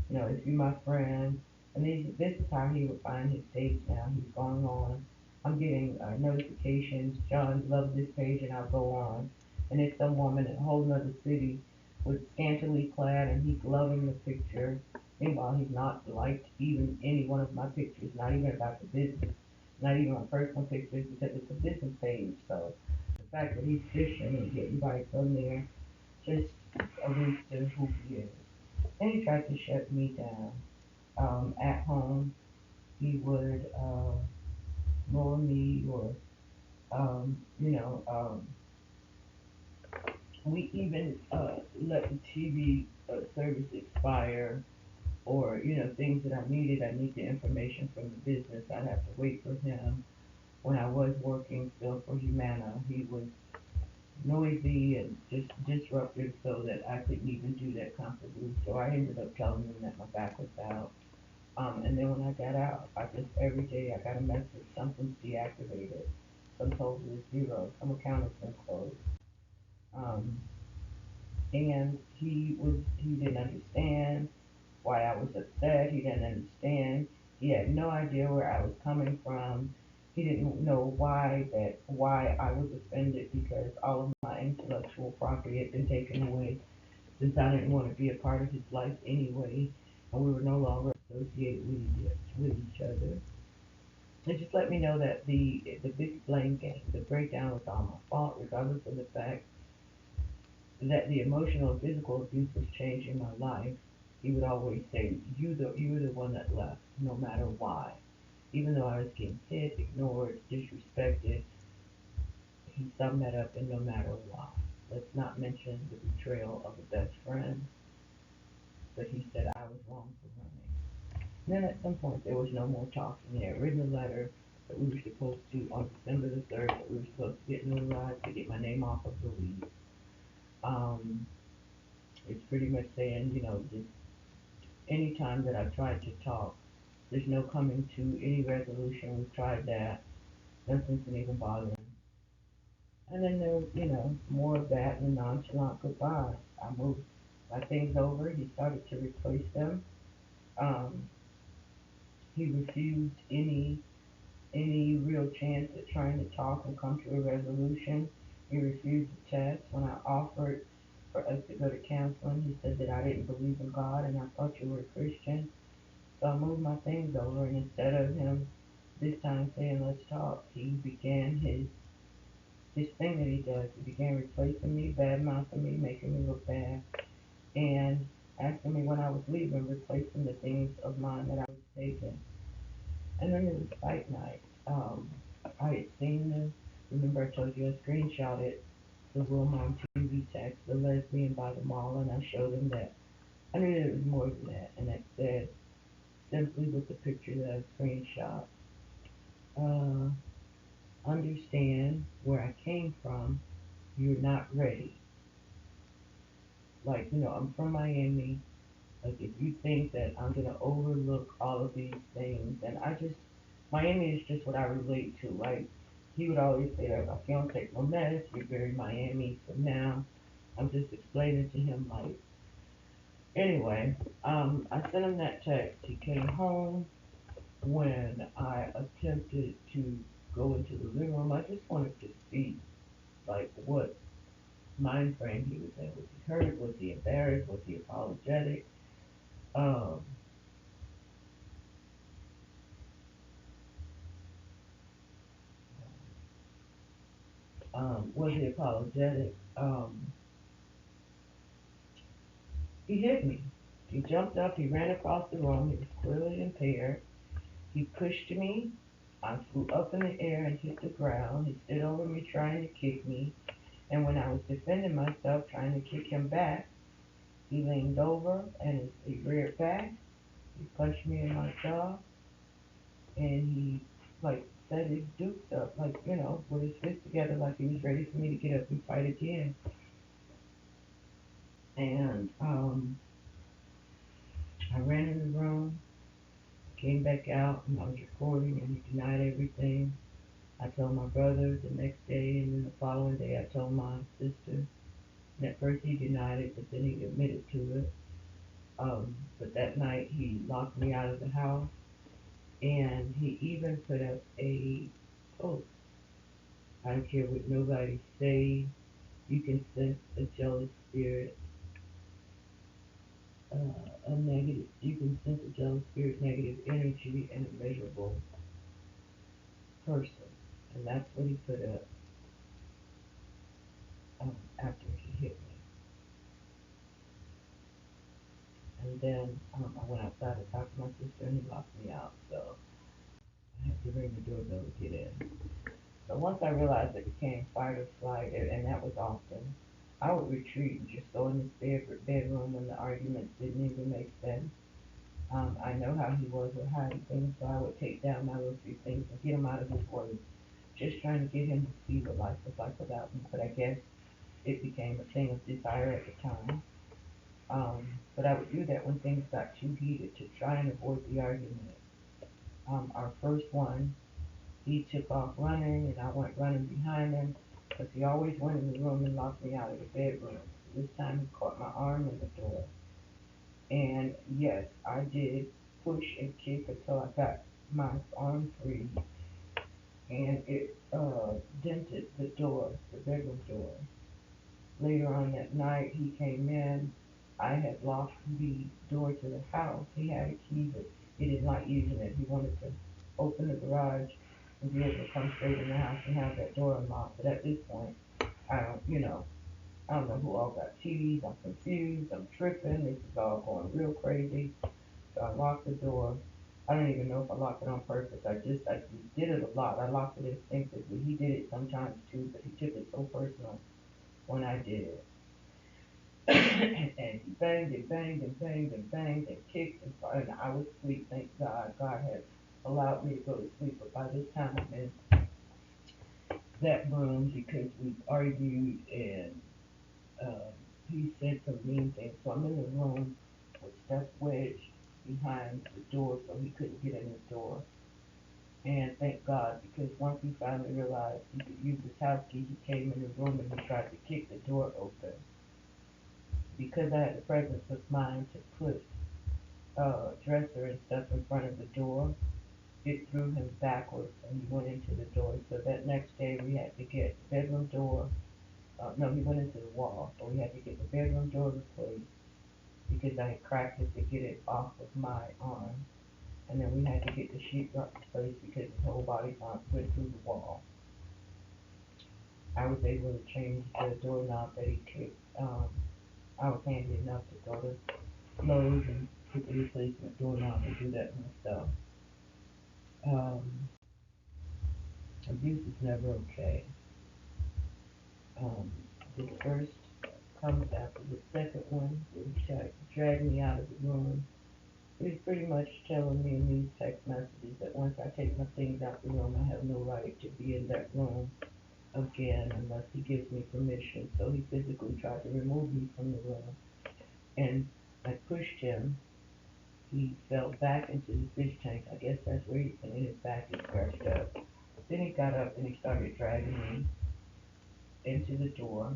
if you're my friend, and this is how he would find his page now. He's going on. I'm getting notifications. John loves this page, and I'll go on, and it's some woman in a whole nother city with scantily clad, and he's loving the picture. Meanwhile, he's not liked even any one of my pictures, not even about the business, not even my personal pictures, because it's a business page. So the fact that he's fishing and getting bites on there just alludes to who he is. And he tried to shut me down. At home, he would ignore me, or um, you know, um, we even let the TV service expire, or things that I needed. I need the information from the business. I'd have to wait for him. When I was working still for Humana, he was noisy and just disruptive, so that I couldn't even do that comfortably. So I ended up telling him that my back was out. And then when I got out, I just every day I got a message, something's deactivated, some total is zero, some account has been closed. Um, and he didn't understand why I was upset. He didn't understand. He had no idea where I was coming from. He didn't know why I was offended because all of my intellectual property had been taken away, since I didn't want to be a part of his life anyway, and we were no longer associated with each other. It just let me know that the big blame game, the breakdown, was all my fault, regardless of the fact that the emotional and physical abuse was changing my life. He would always say, you were the one that left, no matter why. Even though I was getting hit, ignored, disrespected, he summed that up in no matter why. Let's not mention the betrayal of a best friend, but he said I was wrong for running. And then at some point there was no more talking. He had written a letter that we were supposed to, on December the 3rd, that we were supposed to get notarized to get my name off of the lease. Um, it's pretty much saying, just any time that I tried to talk, there's no coming to any resolution. We've tried that. Nothing's been even bothering. And then there was, more of that and nonchalant goodbye. I moved my things over. He started to replace them. Um, he refused any real chance at trying to talk and come to a resolution. He refused to test. When I offered for us to go to counseling, he said that I didn't believe in God and I thought you were a Christian. So I moved my things over, and instead of him this time saying let's talk, he began his thing that he does. He began replacing me, bad mouthing me, making me look bad, and asking me when I was leaving, replacing the things of mine that I was taking. And then it was fight night. I had seen this. Remember, I told you I screenshotted the woman on TV text, the lesbian by the mall, and I showed him that. I knew that it was more than that, and it said simply with the picture that I screenshot. Uh, Understand where I came from. You're not ready. Like, I'm from Miami. Like, if you think that I'm gonna overlook all of these things, and Miami is just what I relate to. Like, he would always say that my fiance no mess, you're very Miami. So now I'm just explaining to him, like, Anyway, I sent him that text. He came home. When I attempted to go into the living room, I just wanted to see like what mind frame he was in. Was he hurt? Was he embarrassed? Was he apologetic? Um, was he apologetic? He hit me. He jumped up. He ran across the room. He was clearly impaired. He pushed me. I flew up in the air and hit the ground. He stood over me trying to kick me. And when I was defending myself, trying to kick him back, he leaned over and he reared back. He punched me in my jaw, and he like set his dukes up, like with his fists together, like he was ready for me to get up and fight again. And I ran in the room, came back out, and I was recording, and he denied everything. I told my brother the next day, and then the following day I told my sister. And at first he denied it, but then he admitted to it. But that night he locked me out of the house, and he even put up a post. I don't care what nobody say. You can sense a jealous spirit, a negative. You can sense a jealous spirit, negative energy, and a miserable person. And that's what he put up after he hit me. And then I went outside to talk to my sister, and he locked me out. So I had to ring the doorbell to get in. So once I realized it became fight or flight, and that was often, I would retreat and just go in his bedroom when the arguments didn't even make sense. I know how he was with hiding things, so I would take down my little few things and get him out of his way, just trying to get him to see what life was like without me. But I guess it became a thing of desire at the time. But I would do that when things got too heated to try and avoid the argument. Our first one, he took off running, and I went running behind him because he always went in the room and locked me out of the bedroom. This time he caught my arm in the door. And yes, I did push and kick until I got my arm free, and it dented the door, the bedroom door. Later on that night, he came in. I had locked the door to the house. He had a key, but he didn't like using it. He wanted to open the garage and be able to come straight in the house and have that door unlocked. But at this point, I don't, you know, I don't know who all got keys. I'm confused. I'm tripping. This is all going real crazy. So I locked the door. I don't even know if I locked it on purpose. I did it a lot. I locked it instinctively. He did it sometimes too, but he took it so personal when I did it. And he banged and banged and banged and banged and kicked and fought, and I was asleep. Thank God. God had allowed me to go to sleep. But by this time, I'm in that room because we argued, and um, he said some mean things. So I'm in the room with stuff wedged behind the door so he couldn't get in the door. And thank God, because once he finally realized he could use his house key, he came in the room and he tried to kick the door open. Because I had the presence of mind to put dresser and stuff in front of the door, it threw him backwards and he went into the door. So that next day we had to get the bedroom door. No, he went into the wall, so we had to get the bedroom door replaced because I had cracked it to get it off of my arm. And then we had to get the sheetrock replaced because his whole body went through the wall. I was able to change the doorknob that he kicked. I was handy enough to go to Lowe's and get the replacement doorknob and do that myself. Um, Abuse is never okay. Um, the first comes after the second one, where he tried to drag me out of the room. He's pretty much telling me in these text messages that once I take my things out the room, I have no right to be in that room again unless he gives me permission. So he physically tried to remove me from the room, and I pushed him. He fell back into the fish tank. I guess that's where he, and his back is scratched up. Then he got up and he started dragging me into the door,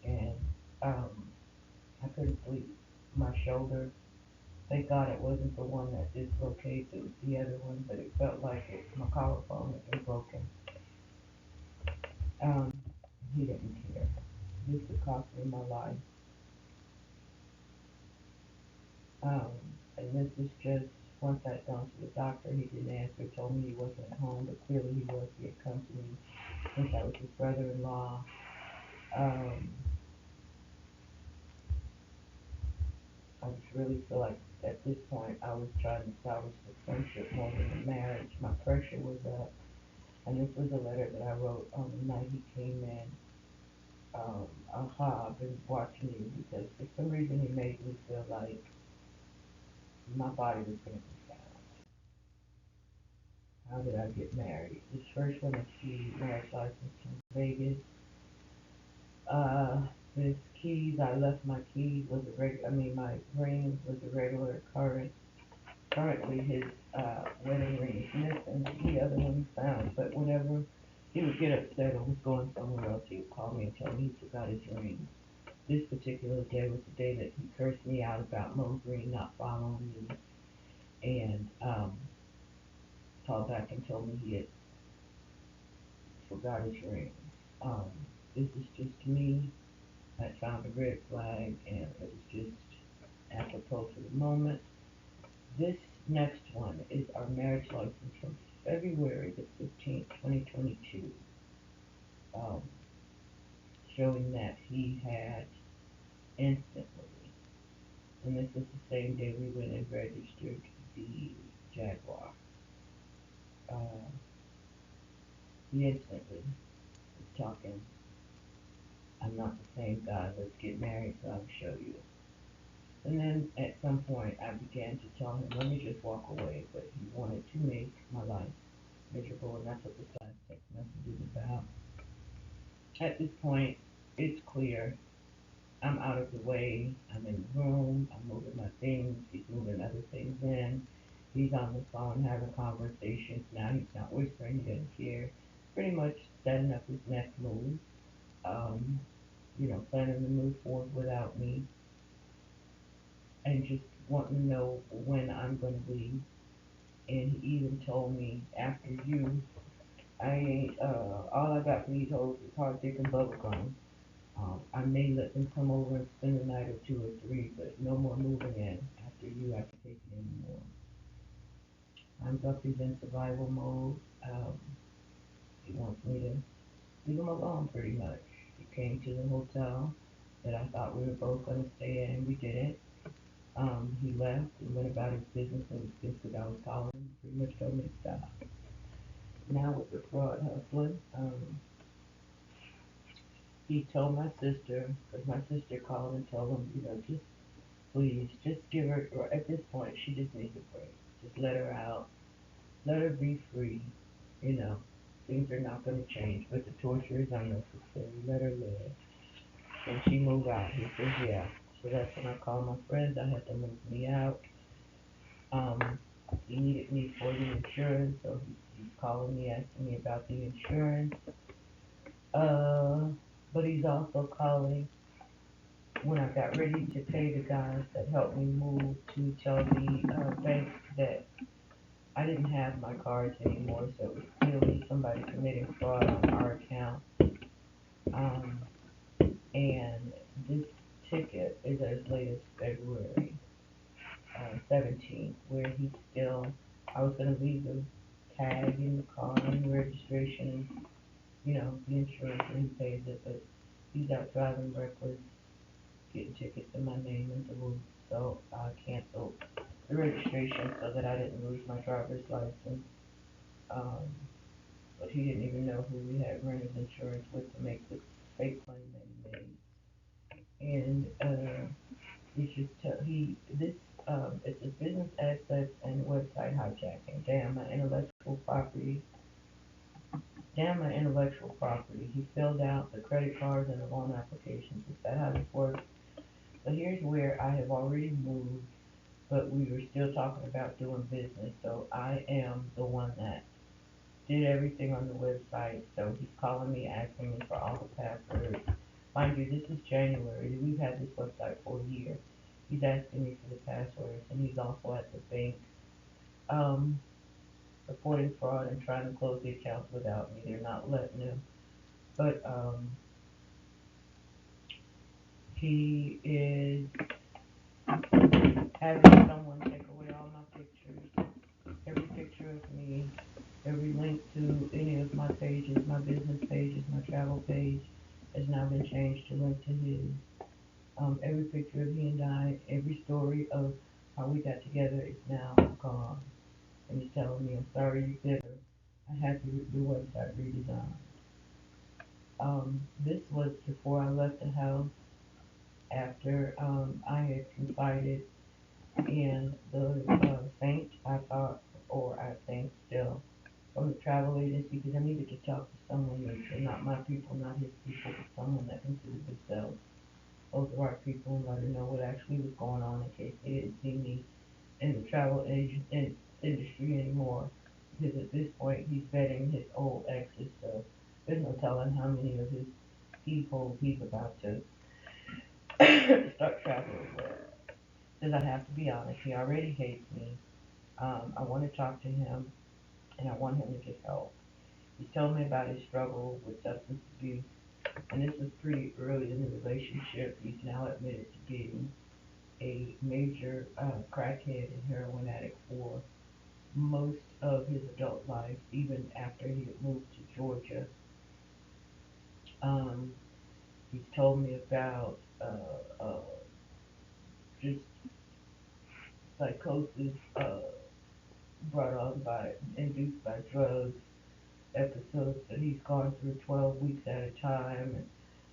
and um, I couldn't sleep. my shoulder. Thank God it wasn't the one that dislocated, it was the other one, but it felt like my collarbone had been broken. Um, he didn't care. This would cost me my life. Um, and this was just, once I'd gone to the doctor, he didn't answer, told me he wasn't at home, but clearly he was. He had come to me since I was his brother-in-law. Um, I just really feel like at this point I was trying to salvage the friendship more than the marriage. My pressure was up, and this was a letter that I wrote on the night he came in. I've been watching you because for some reason he made me feel like my body was going to be found. How did I get married? This first one is the marriage license from Vegas. Uh, his keys, I left my keys was my ring was a regular occurrence. Currently his wedding ring is missing. The other one he found, but whenever he would get upset or was going somewhere else, he would call me and tell me he forgot his ring. This particular day was the day that he cursed me out about Mo Green not following me, and called back and told me he had forgot his ring. Um, this is just me. I found a red flag, and it was just apropos to the moment. This next one is our marriage license from February the 15th, 2022, um, showing that he had instantly, and this was the same day we went and registered the Jaguar. Uh, he instantly was talking, I'm not the same guy, let's get married so I'll show you. And then at some point I began to tell him, let me just walk away, but he wanted to make my life miserable, and that's what this last text message is about. At this point, it's clear. I'm out of the way. I'm in the room. I'm moving my things. He's moving other things in. He's on the phone having conversations. Now he's not whispering. He doesn't care. Pretty much setting up his next move. Um, planning to move forward without me, and just wanting to know when I'm going to leave. And he even told me, after you, I ain't, all I got for these hoes is hard dick and bubble gum. I may let them come over and spend a night or two or three, but no more moving in. After you, I can take it anymore. I'm Bucky's in survival mode. He wants me to leave him alone pretty much. He came to the hotel that I thought we were both going to stay at, and we didn't. He left and went about his business, and it was just because I was calling him. Pretty much told me to stop. Now with the fraud hustling, he told my sister, because my sister called and told him, just please, just give her, or at this point, she just needs a break. Just let her out, let her be free, you know. Things are not going to change, but the torture is unnecessary. Let her live. Can she move out? He says, yeah. So that's when I called my friends. I had to move me out. Um, he needed me for the insurance, so he's calling me, asking me about the insurance. Uh, but he's also calling when I got ready to pay the guys that helped me move to tell the bank that I didn't have my cards anymore, so it was clearly somebody committing fraud on our account. Um, and this ticket is as late as February 17th, where I was going to leave the tag in the car and registration, the insurance, and he pays it, but he's out driving reckless, getting tickets in my name and duluth, so I canceled the registration so that I didn't lose my driver's license. Um, but he didn't even know who we had rented insurance with to make this fake claim that he made. And it's just it's a business assets and website hijacking. Damn my intellectual property. He filled out the credit cards and the loan applications. Is that how this works? So here's where I have already moved, but we were still talking about doing business. So I am the one that did everything on the website. So he's calling me, asking me for all the passwords. Mind you, this is January. We've had this website for a year. He's asking me for the passwords, and he's also at the bank um, reporting fraud and trying to close the accounts without me. They're not letting him. But he is having someone take away all my pictures, every picture of me, every link to any of my pages, my business pages, my travel page has now been changed to link to his. Every picture of he and I, every story of how we got together is now gone. And he's telling me, I'm sorry you bitter. I had to do website redesign. This was before I left the house, after I had confided in the saint, I thought, or I think still, from the travel agency, because I needed to talk to someone neutral, not my people, not his people, but someone that considered themselves both the right people and let her know what actually was going on in case they didn't see me in the industry anymore. Because at this point, he's vetting his old exes, so there's no telling how many of his people he's about to start traveling with. Because I have to be honest, he already hates me. I want to talk to him, and I want him to get help. He's told me about his struggle with substance abuse, and this was pretty early in the relationship. He's now admitted to being a major crackhead and heroin addict for most of his adult life, even after he had moved to Georgia. Um, he's told me about just psychosis brought on by, induced by drugs, episodes that he's gone through 12 weeks at a time, and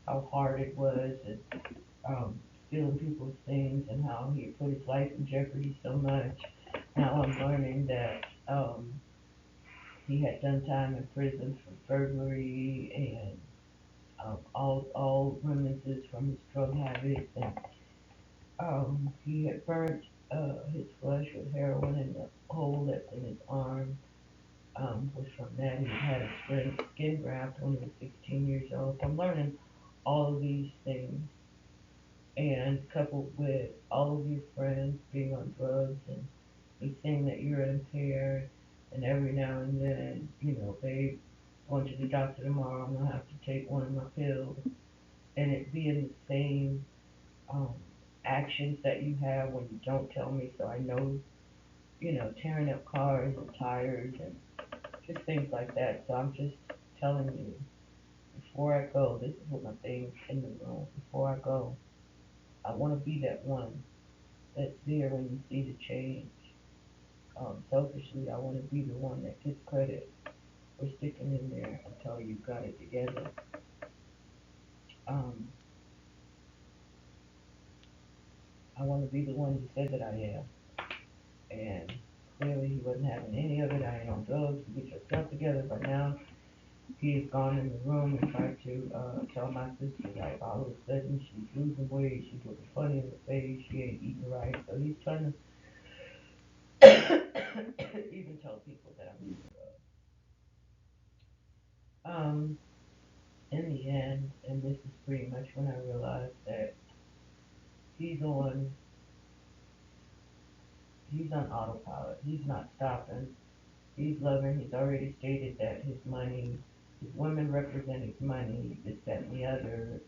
how hard it was, and stealing people's things, and how he put his life in jeopardy so much. Now I'm learning that he had done time in prison for burglary and all remnants from his drug habits, and he had burnt his flesh with heroin, and the hole that's in his arm was from that. He had a skin graft when he was 16 years old. So I'm learning all of these things, and coupled with all of your friends being on drugs and me seeing that you're impaired, and every now and then, babe, going to the doctor tomorrow, I'm gonna have to take one of my pills, and it being the same um, actions that you have when you don't tell me, so I know, tearing up cars and tires and just things like that. So I'm just telling you, before I go, this is what my things in the room. Before I go, I want to be that one that's there when you see the change. Selfishly, I want to be the one that gets credit for sticking in there until you got it together. Um, I want to be the one you said that I am. And clearly he wasn't having any of it. I ain't on drugs. You get yourself together. But now he's gone in the room and tried to tell my sister, like, all of a sudden she's losing weight. She's looking funny in the face. She ain't eating right. So he's trying to even tell people that I'm using drugs. Um, in the end, and this is pretty much when I realized that he's on he's on autopilot. He's not stopping. He's loving. He's already stated that his money, his women represent his money, this, that, and the other.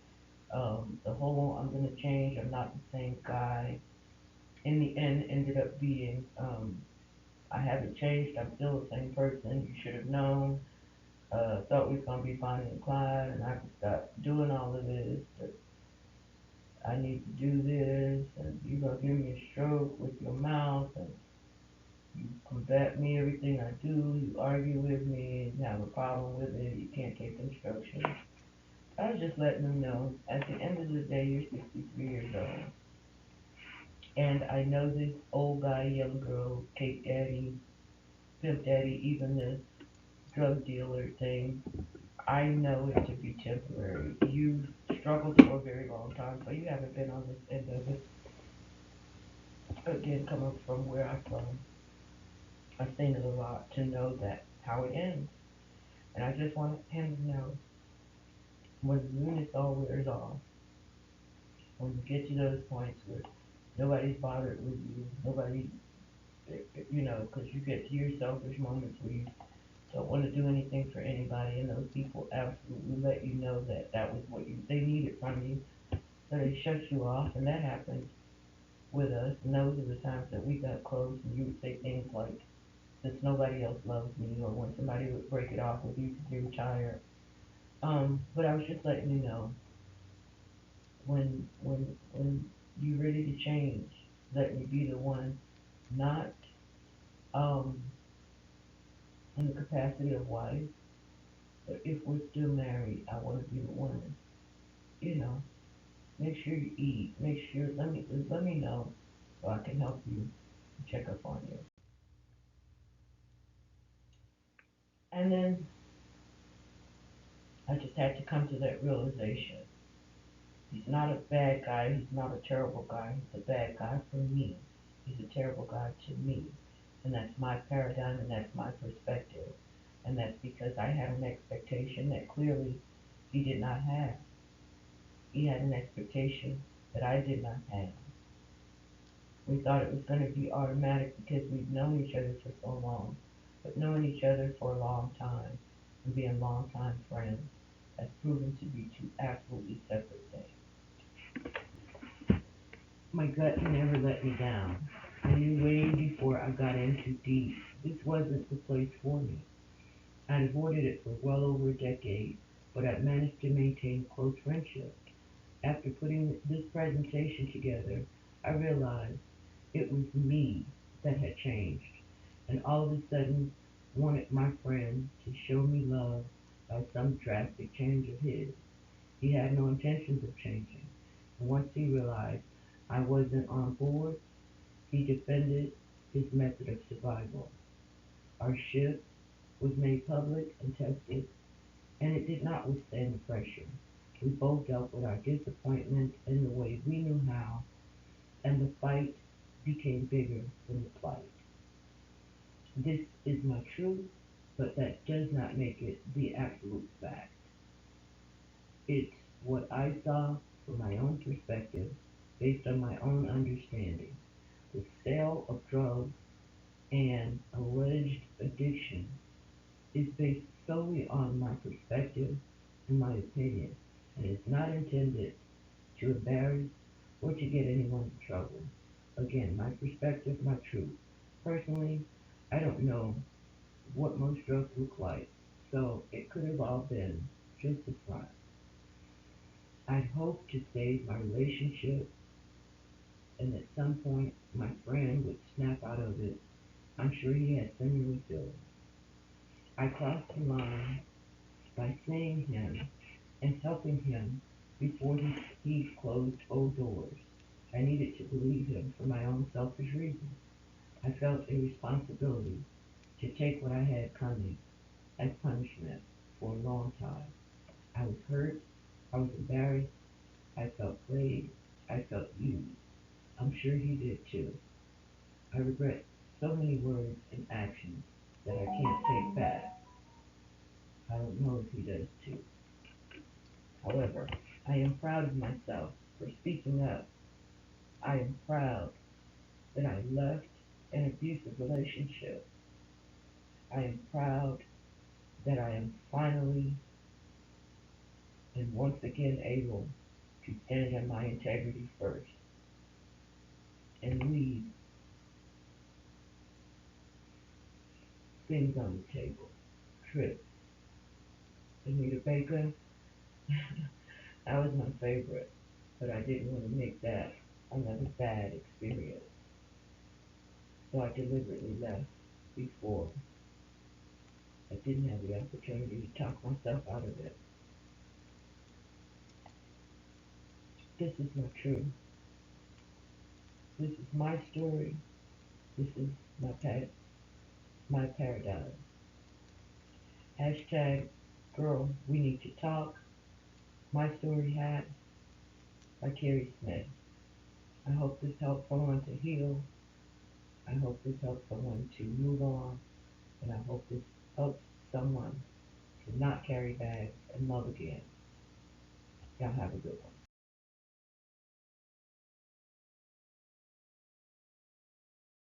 The whole I'm gonna change. I'm not the same guy. In the end, ended up being I haven't changed. I'm still the same person. You should have known. Thought we was gonna be Bonnie and Clyde, and I could stop doing all of this. But I need to do this, and you're gonna give me a stroke with your mouth, and you combat me everything I do. You argue with me, and have a problem with it. You can't take instructions. I was just letting them know. At the end of the day, you're 63 years old, and I know this old guy, young girl, cake daddy, pimp daddy, even the drug dealer thing. I know it to be temporary. You've struggled for a very long time, so you haven't been on this end of it. Again, coming from where I'm from, I've seen it a lot to know that how it ends. And I just want him to know when the units all wears off, when you get to those points where Nobody's bothered with you. Nobody, because you get to your selfish moments where you don't want to do anything for anybody, and those people absolutely let you know that that was what they needed from you, so they shut you off, and that happened with us, and those are the times that we got close, and you would say things like, since nobody else loves me, or when somebody would break it off with you because they were tired. But I was just letting you know, when you're ready to change, let me be the one, not um in the capacity of wife, but if we're still married, I want to be the one, you know, make sure you eat, make sure, let me know so I can help you, check up on you. And then I just had to come to that realization. He's not a bad guy, he's not a terrible guy, he's a bad guy for me. He's a terrible guy to me. And that's my paradigm and that's my perspective. And that's because I had an expectation that clearly he did not have. He had an expectation that I did not have. We thought it was going to be automatic because we've known each other for so long. But knowing each other for a long time and being longtime friends has proven to be two absolutely separate things. My gut never let me down. I knew way before I got in too deep. This wasn't the place for me. I'd avoided it for well over a decade, but I'd managed to maintain close friendships. After putting this presentation together, I realized it was me that had changed, and all of a sudden wanted my friend to show me love by some drastic change of his. He had no intentions of changing, and once he realized I wasn't on board, he defended his method of survival. Our ship was made public and tested, and it did not withstand the pressure. We both dealt with our disappointment in the way we knew how, and the fight became bigger than the plight. This is my truth, but that does not make it the absolute fact. It's what I saw from my own perspective, based on my own understanding. The sale of drugs and alleged addiction is based solely on my perspective and my opinion, and is not intended to embarrass or to get anyone in trouble. Again, my perspective, my truth. Personally, I don't know what most drugs look like, so it could have all been just a front. I'd hoped to save my relationship, and at some point my friend would snap out of it. I'm sure he had similar feelings. I crossed the line by seeing him and helping him before he closed old doors. I needed to believe him for my own selfish reasons. I felt a responsibility to take what I had coming as punishment for a long time. I was hurt, I was embarrassed, I felt played, I felt used. I'm sure he did too. I regret so many words and actions that I can't take back. I don't know if he does too. However, I am proud of myself for speaking up. I am proud that I left an abusive relationship. I am proud that I am finally and once again able to stand on my integrity first and leave things on the table. Trips. Anita Baker, that was my favorite, but I didn't want to make that another bad experience. So I deliberately left before I didn't have the opportunity to talk myself out of it. This is not true. This is my story. This is my paradigm. Hashtag girl, we need to talk. My story hat by Carrie Smith. I hope this helps someone to heal. I hope this helps someone to move on. And I hope this helps someone to not carry bags and love again. Y'all have a good one.